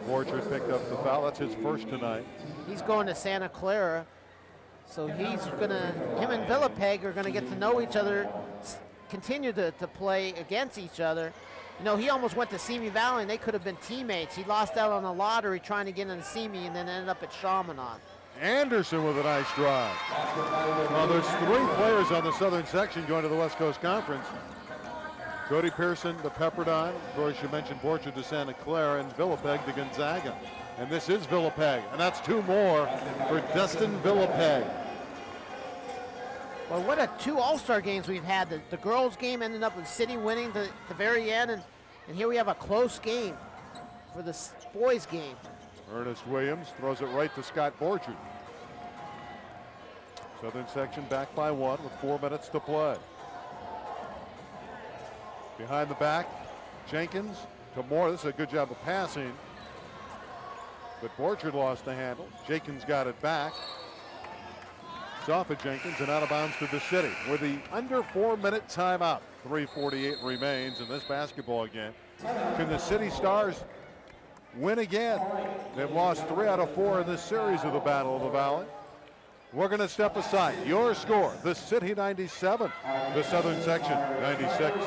Borchard picked up the foul. That's his first tonight. He's going to Santa Clara, so him and Villapeg are gonna get to know each other, continue to play against each other. You know, he almost went to Simi Valley, and they could have been teammates. He lost out on the lottery trying to get into Simi, and then ended up at Chaminade. Anderson with a nice drive. Well, there's 3 players on the Southern Section going to the West Coast Conference. Cody Pearson to Pepperdine. Of course, you mentioned Borchard to Santa Clara, and Villapeg to Gonzaga. And this is Villapeg, and that's 2 more for Dustin Villapeg. Well, what 2 All-Star games we've had. The girls' game ended up with City winning the very end, and here we have a close game for the boys' game. Ernest Williams throws it right to Scott Borchard. Southern Section back by 1 with 4 minutes to play. Behind the back, Jenkins to Moore. This is a good job of passing, but Borchard lost the handle. Jenkins got it back. It's off of Jenkins and out of bounds to the City with the under 4-minute timeout. 3:48 remains in this basketball game. Can the City Stars win again? They've lost 3 out of 4 in this series of the Battle of the Valley. We're going to step aside. Your score, the City 97, the Southern Section 96.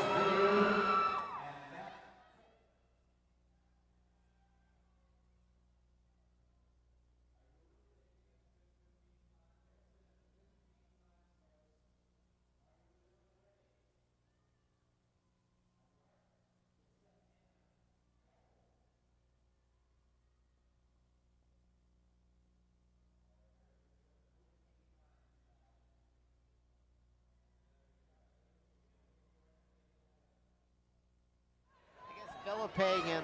Villapeg and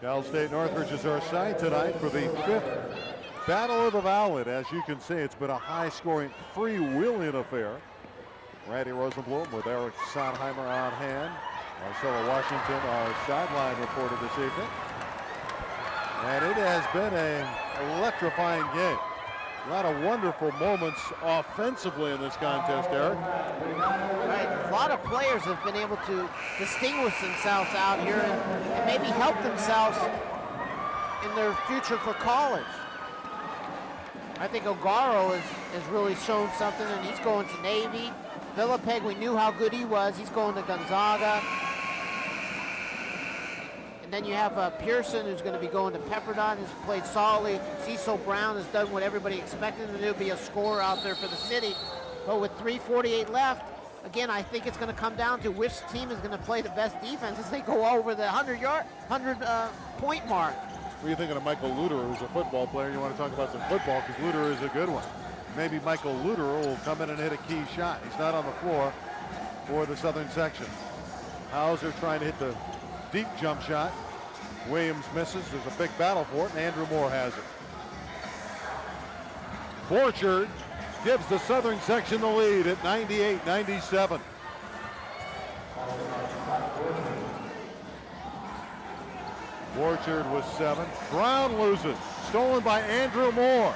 Cal State Northridge is our side tonight for the 5th Battle of the Valley. As you can see, it's been a high-scoring, freewheeling affair. Randy Rosenblum with Eric Sonheimer on hand. Marcella Washington, our sideline reporter this evening. And it has been an electrifying game. A lot of wonderful moments offensively in this contest, Eric. Right, a lot of players have been able to distinguish themselves out here and maybe help themselves in their future for college. I think Ogaro has really shown something, and he's going to Navy. Villapeg, we knew how good he was. He's going to Gonzaga. And then you have Pearson, who's going to be going to Pepperdine, who's played solidly. Cecil Brown has done what everybody expected him to do, be a scorer out there for the City. But with 3:48 left, again, I think it's going to come down to which team is going to play the best defense as they go over the 100-point mark. What are you thinking of Michael Luderer, who's a football player? You want to talk about some football because Luderer is a good one. Maybe Michael Luderer will come in and hit a key shot. He's not on the floor for the Southern Section. Hauser trying to hit the deep jump shot. Williams misses. There's a big battle for it, and Andrew Moore has it. Borchard gives the Southern Section the lead at 98-97. Borchard was 7. Brown loses. Stolen by Andrew Moore.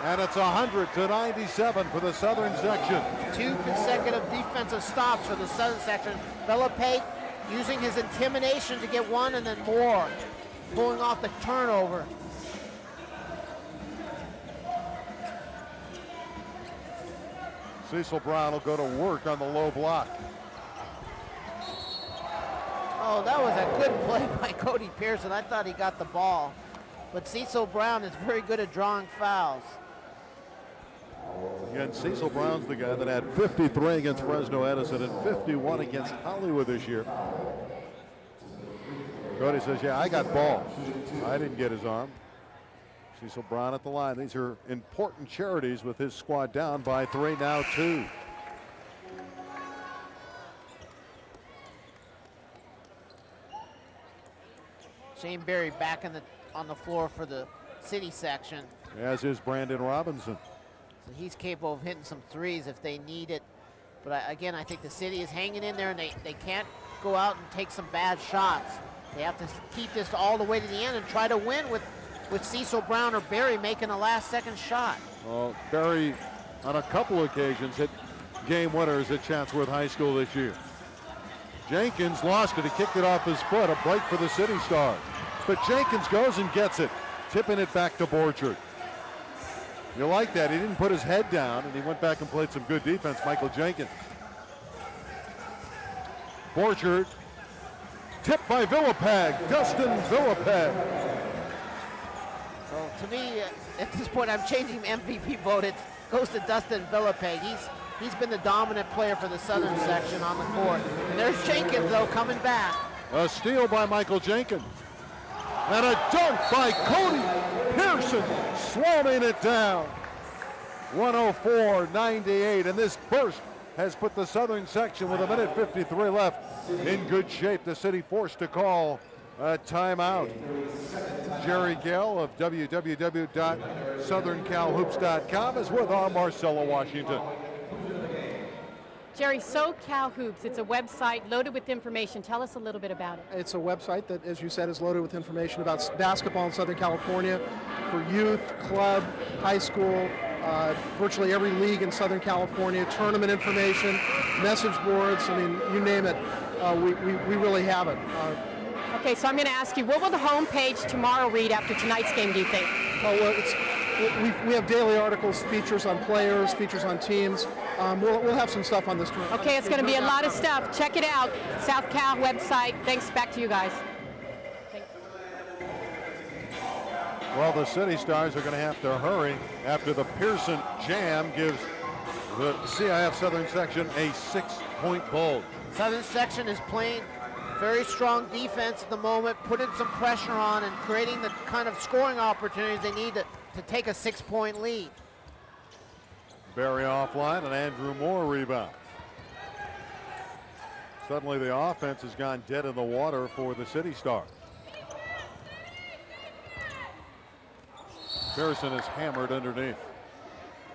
And it's 100-97 for the Southern Section. 2 consecutive defensive stops for the Southern Section. Villapeg using his intimidation to get one, and then Moore pulling off the turnover. Cecil Brown will go to work on the low block. Oh, that was a good play by Cody Pearson. I thought he got the ball. But Cecil Brown is very good at drawing fouls. Again, Cecil Brown's the guy that had 53 against Fresno Edison and 51 against Hollywood this year. Cody says, yeah, I got ball. I didn't get his arm. Cecil Brown at the line. These are important charities with his squad down by 3, now 2. Shane Berry back on the floor for the City Section. As is Brandon Robinson. So he's capable of hitting some threes if they need it. But again, I think the city is hanging in there, and they can't go out and take some bad shots. They have to keep this all the way to the end and try to win with Cecil Brown or Barry making a last-second shot. Well, Barry, on a couple occasions, hit game winners at Chatsworth High School this year. Jenkins lost it. He kicked it off his foot. A break for the City Stars. But Jenkins goes and gets it, tipping it back to Borchard. You like that. He didn't put his head down, and he went back and played some good defense, Michael Jenkins. Borchard, tipped by Villapag, Dustin Villapag. Well, to me, at this point, I'm changing the MVP vote. It goes to Dustin Villapag. He's been the dominant player for the Southern section on the court. And there's Jenkins, though, coming back. A steal by Michael Jenkins. And a dunk by Cody Pearson, slamming it down. 104-98, and this burst has put the Southern section with 1:53 left in good shape. The city forced to call a timeout. Jerry Gale of www.southerncalhoops.com is with our Marcella Washington. Jerry, SoCal Hoops, it's a website loaded with information. Tell us a little bit about it. It's a website that, as you said, is loaded with information about basketball in Southern California for youth, club, high school, virtually every league in Southern California, tournament information, message boards, I mean, you name it, we really have it. Okay, so I'm going to ask you, what will the homepage tomorrow read after tonight's game, do you think? We have daily articles, features on players, features on teams. We'll have some stuff on this tournament. Okay, it's going to be a lot of stuff. Check it out, South Cal website. Thanks, back to you guys. Well, the City Stars are going to have to hurry after the Pearson jam gives the CIF Southern Section a 6-point bulge. Southern section is playing very strong defense at the moment, putting some pressure on and creating the kind of scoring opportunities they need to take a 6-point lead. Barry offline and Andrew Moore rebound. Suddenly the offense has gone dead in the water for the City Stars. Pearson is hammered underneath.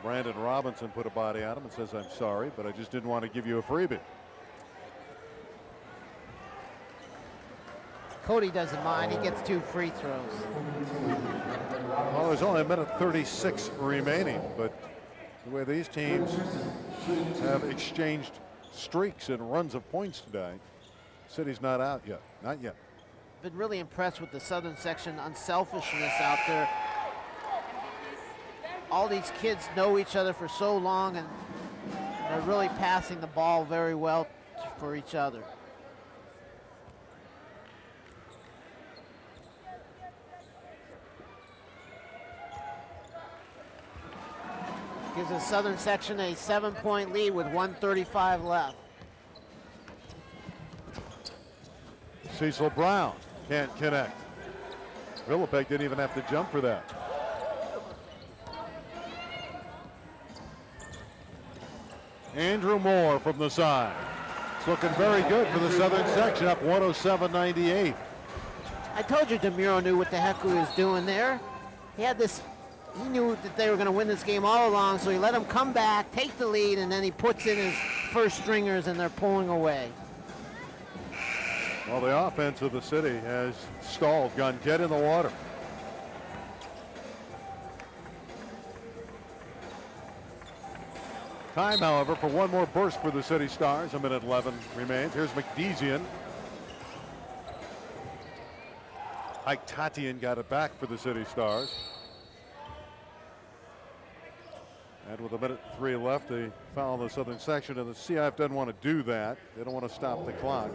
Brandon Robinson put a body on him and says, "I'm sorry, but I just didn't want to give you a freebie." Cody doesn't mind. He gets 2 free throws. Well, there's only 1:36 remaining, but the way these teams have exchanged streaks and runs of points today, City's not out yet. Not yet. Been really impressed with the Southern section unselfishness out there. All these kids know each other for so long, and they're really passing the ball very well for each other. Gives the Southern section a 7-point lead with 1:35 left. Cecil Brown can't connect. Villapeg didn't even have to jump for that. Andrew Moore from the side. It's looking very good for the Southern section, up 107-98. I told you DeMuro knew what the heck he was doing there. He knew that they were going to win this game all along, so he let them come back, take the lead, and then he puts in his first stringers, and they're pulling away. Well, the offense of the city has stalled, gone dead in the water. Time, however, for one more burst for the City Stars. 1:11 remains. Here's McDezian. Ike Tatian got it back for the City Stars. And with 1:03 left, a foul in the Southern section, and the CIF doesn't want to do that. They don't want to stop the clock.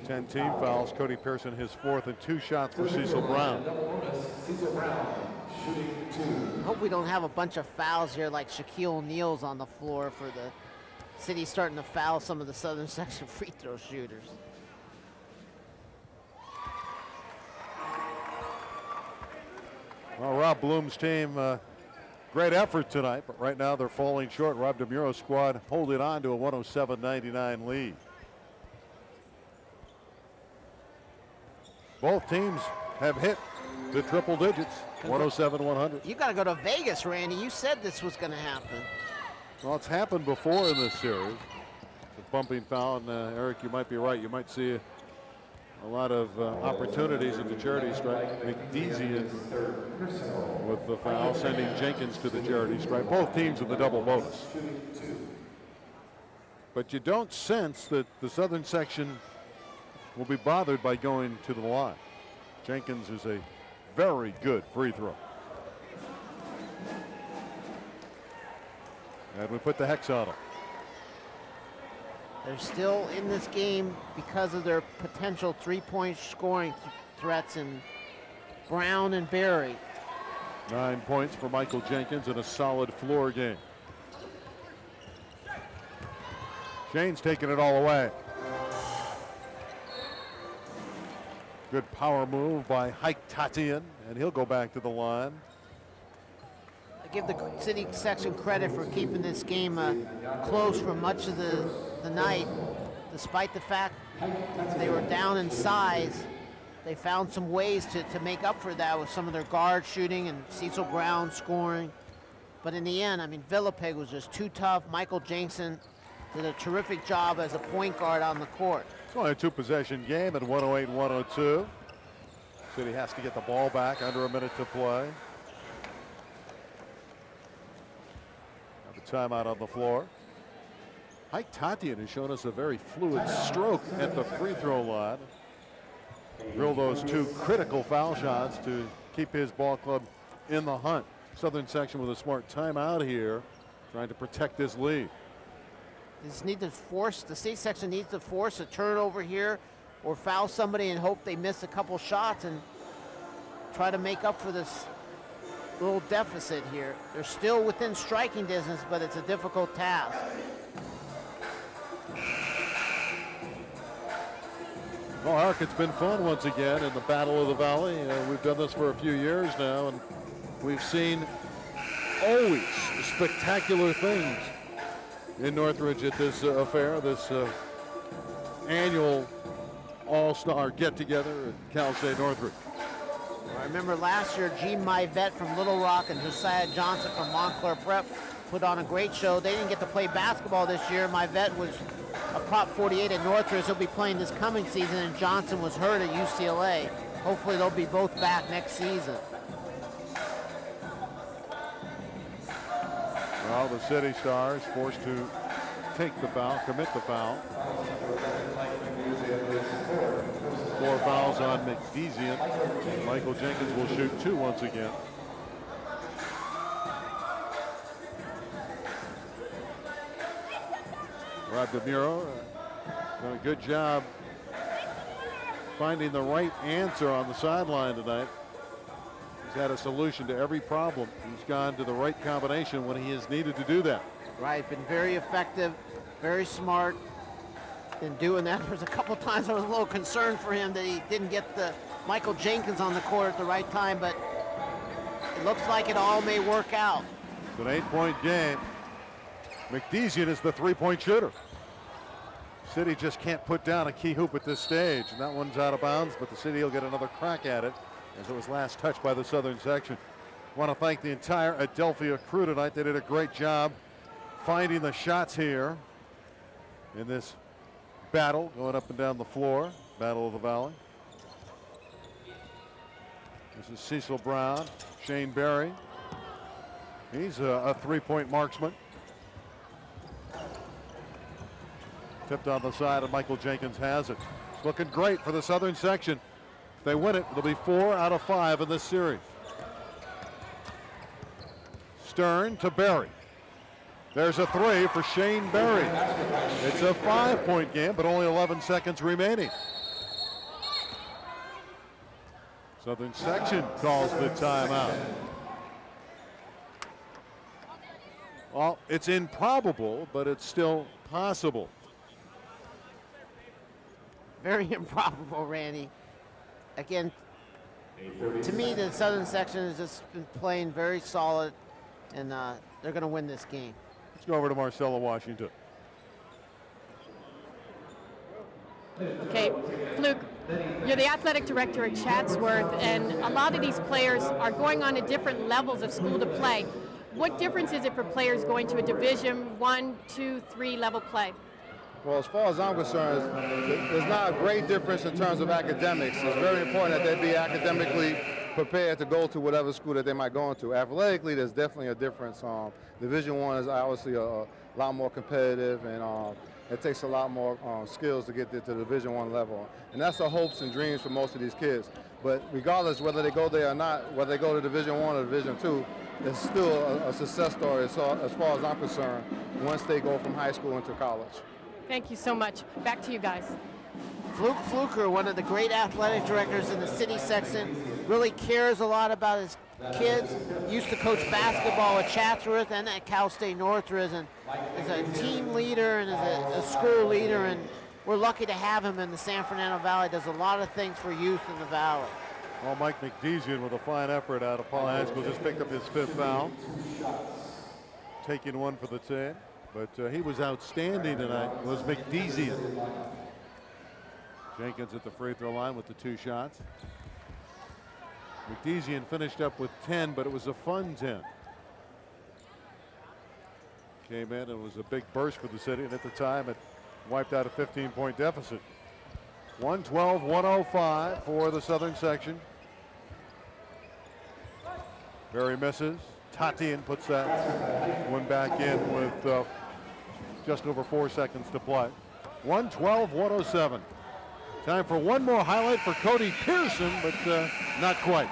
10 team fouls. Cody Pearson his 4th, and 2 shots for Cecil Brown. I hope we don't have a bunch of fouls here like Shaquille O'Neal's on the floor for the city starting to foul some of the Southern section free throw shooters. Well, Rob Bloom's team, great effort tonight, but right now they're falling short. Rob DeMuro's squad holding on to a 107-99 lead. Both teams have hit to triple digits, 107-100. You got to go to Vegas, Randy. You said this was going to happen. Well, it's happened before in this series. The bumping foul, and Eric, you might be right. You might see a lot of opportunities at the charity stripe. McDezian with the foul, sending Jenkins to the charity stripe. Both teams with the double bonus. But you don't sense that the Southern section will be bothered by going to the line. Jenkins is a very good free throw. And we put the hex on him. They're still in this game because of their potential three-point scoring threats in Brown and Berry. 9 points for Michael Jenkins in a solid floor game. Shane's taking it all away. Good power move by Hike Tatian, and he'll go back to the line. I give the city section credit for keeping this game close for much of the night. Despite the fact they were down in size, they found some ways to make up for that with some of their guard shooting and Cecil Brown scoring. But in the end, I mean, Villapeg was just too tough. Michael Jackson did a terrific job as a point guard on the court. It's only a two-possession game at 108-102. City has to get the ball back, under a minute to play. Have a timeout on the floor. Hike Tatian has shown us a very fluid stroke at the free throw line. Drill those two critical foul shots to keep his ball club in the hunt. Southern section with a smart timeout here, trying to protect this lead. They just need to force, the state section needs to force a turnover here or foul somebody and hope they miss a couple shots and try to make up for this little deficit here. They're still within striking distance, but it's a difficult task. Well, Eric, it's been fun once again in the Battle of the Valley. We've done this for a few years now, and we've seen always spectacular things in Northridge at this affair, this annual all-star get-together at Cal State Northridge. I remember last year, Gene Myvet from Little Rock and Josiah Johnson from Montclair Prep put on a great show. They didn't get to play basketball this year. Myvet was a Prop 48 at Northridge. He'll be playing this coming season, and Johnson was hurt at UCLA. Hopefully they'll be both back next season. Well, the City Stars forced to take the foul, commit the foul. 4 fouls on McDezian. Michael Jenkins will shoot 2 once again. Rob DeMuro done a good job finding the right answer on the sideline tonight. He's had a solution to every problem. He's gone to the right combination when he is needed to do that. Right, been very effective, very smart in doing that. There's a couple times I was a little concerned for him that he didn't get the Michael Jenkins on the court at the right time, but it looks like it all may work out. It's an 8-point game. McDezian is the 3-point shooter. City just can't put down a key hoop at this stage, and that one's out of bounds, but the City will get another crack at it as it was last touched by the Southern section. I want to thank the entire Adelphia crew tonight. They did a great job finding the shots here in this battle going up and down the floor, Battle of the Valley. This is Cecil Brown, Shane Berry. He's a 3-point marksman. Tipped on the side, and Michael Jenkins has it. It's looking great for the Southern section. If they win it, it'll be 4 out of 5 in this series. Stern to Berry. There's a 3 for Shane Berry. It's a 5-point game, but only 11 seconds remaining. Southern section calls the timeout. Well, it's improbable, but it's still possible. Very improbable, Randy. Again, to me, the Southern section has just been playing very solid, and they're going to win this game. Let's go over to Marcella Washington. Okay, Fluke, You're the athletic director at Chatsworth, and a lot of these players are going on to different levels of school to play. What difference is it for players going to a Division 1, 2, 3 level play? Well, as far as I'm concerned, there's not a great difference in terms of academics. It's very important that they be academically prepared to go to whatever school that they might go into. Athletically, there's definitely a difference. Division 1 is obviously a lot more competitive, and it takes a lot more skills to get to the Division 1 level. And that's the hopes and dreams for most of these kids. But regardless whether they go there or not, whether they go to Division 1 or Division 2, it's still a success story as far as I'm concerned once they go from high school into college. Thank you so much. Back to you guys. Fluke Fluker, one of the great athletic directors in the city section, really cares a lot about his kids. Used to coach basketball at Chatsworth and at Cal State Northridge, and is a team leader and is a school leader, and we're lucky to have him in the San Fernando Valley. Does a lot of things for youth in the valley. Well, Mike McDezian with a fine effort out of Paul High School just picked up his 5th foul, taking one for the team. But he was outstanding tonight, was McDezian. Jenkins at the free throw line with the 2 shots. McDezian finished up with 10, but it was a fun 10. Came in and was a big burst for the city, and at the time it wiped out a 15-point deficit. 112-105 for the Southern section. Berry misses. Tatian puts that one back in with just over 4 seconds to play. 112-107. Time for one more highlight for Cody Pearson, but not quite.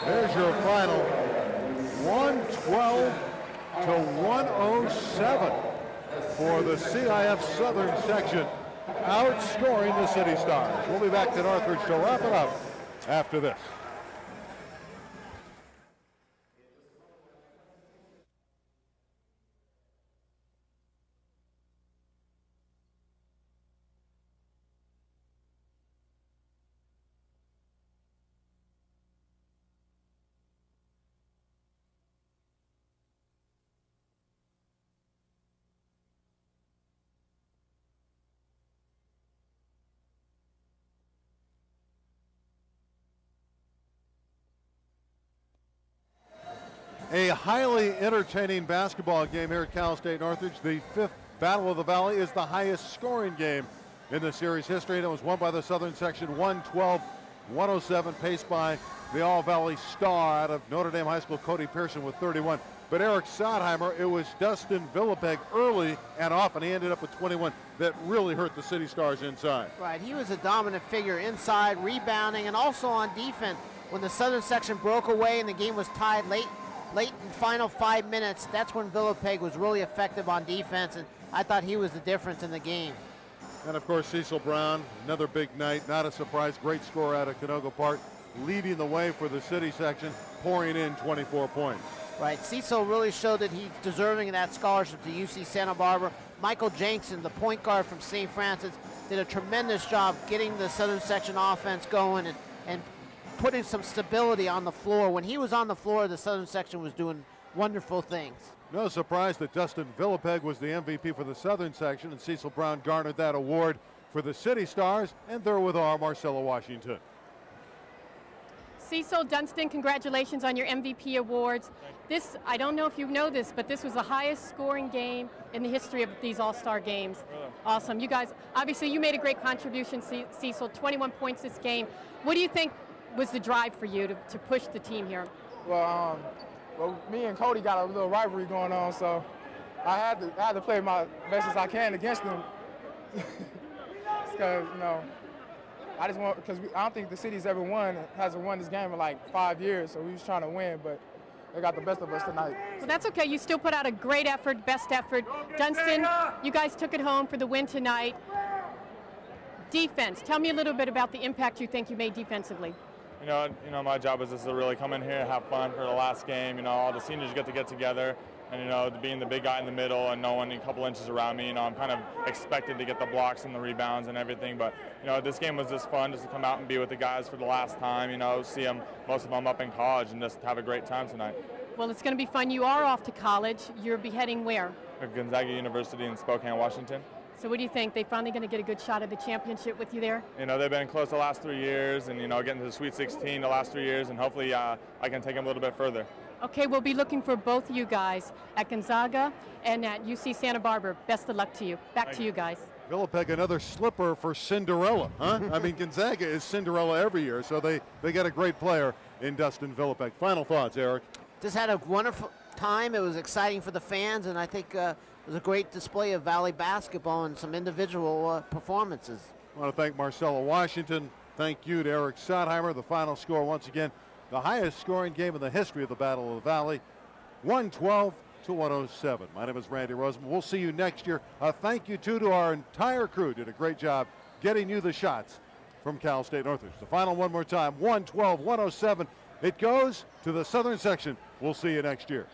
There's your final. 112-107 for the CIF-Southern section, outscoring the City Stars. We'll be back to Northridge to wrap it up after this. A highly entertaining basketball game here at Cal State Northridge. The 5th Battle of the Valley is the highest scoring game in the series history, and it was won by the Southern section 112-107, paced by the All-Valley star out of Notre Dame High School, Cody Pearson, with 31. But Eric Sotheimer, it was Dustin Villapeg early and often. He ended up with 21 that really hurt the City Stars inside. Right, he was a dominant figure inside, rebounding, and also on defense. When the Southern section broke away and the game was tied late in the final 5 minutes, that's when Villapeg was really effective on defense, and I thought he was the difference in the game. And of course, Cecil Brown, another big night, not a surprise, great score out of Canoga Park, leading the way for the City section, pouring in 24 points. Right, Cecil really showed that he's deserving of that scholarship to UC Santa Barbara. Michael Jenkson, the point guard from St. Francis, did a tremendous job getting the Southern section offense going and putting some stability on the floor. When he was on the floor, the Southern section was doing wonderful things. No surprise that Dustin Villapeg was the MVP for the Southern section, and Cecil Brown garnered that award for the City Stars, and they're with our Marcella Washington. Cecil Dunstan, congratulations on your MVP awards. This, I don't know if you know this, but this was the highest scoring game in the history of these All-Star games. Really? Awesome. You guys, obviously you made a great contribution, Cecil, 21 points this game. What do you think was the drive for you to push the team here? Well, me and Cody got a little rivalry going on, so I had to play my best as I can against them. Because, you know, I just want, because I don't think the city's hasn't won this game in like 5 years, so we was trying to win, but they got the best of us tonight. Well, that's okay. You still put out a great effort, best effort. Dunstan, you guys took it home for the win tonight. Defense, tell me a little bit about the impact you think you made defensively. You know, my job was just to really come in here, have fun for the last game. You know, all the seniors get together, and you know, being the big guy in the middle and knowing a couple inches around me, you know, I'm kind of expected to get the blocks and the rebounds and everything. But you know, this game was just fun, just to come out and be with the guys for the last time. You know, see them, most of them up in college, and just have a great time tonight. Well, it's going to be fun. You are off to college. You'll be heading where? Gonzaga University in Spokane, Washington. So what do you think? They finally going to get a good shot at the championship with you there? You know, they've been close the last 3 years, and, you know, getting to the Sweet 16 the last 3 years, and hopefully I can take them a little bit further. Okay, we'll be looking for both you guys at Gonzaga and at UC Santa Barbara. Best of luck to you. Back to you guys. Villapek, another slipper for Cinderella, huh? I mean, Gonzaga is Cinderella every year, so they got a great player in Dustin Villapek. Final thoughts, Eric? Just had a wonderful time. It was exciting for the fans, and I think it was a great display of Valley basketball and some individual performances. I want to thank Marcella Washington. Thank you to Eric Sotheimer. The final score, once again, the highest scoring game in the history of the Battle of the Valley, 112 to 107. My name is Randy Roseman. We'll see you next year. Thank you, too, to our entire crew. Did a great job getting you the shots from Cal State Northridge. The final one more time, 112-107. It goes to the Southern Section. We'll see you next year.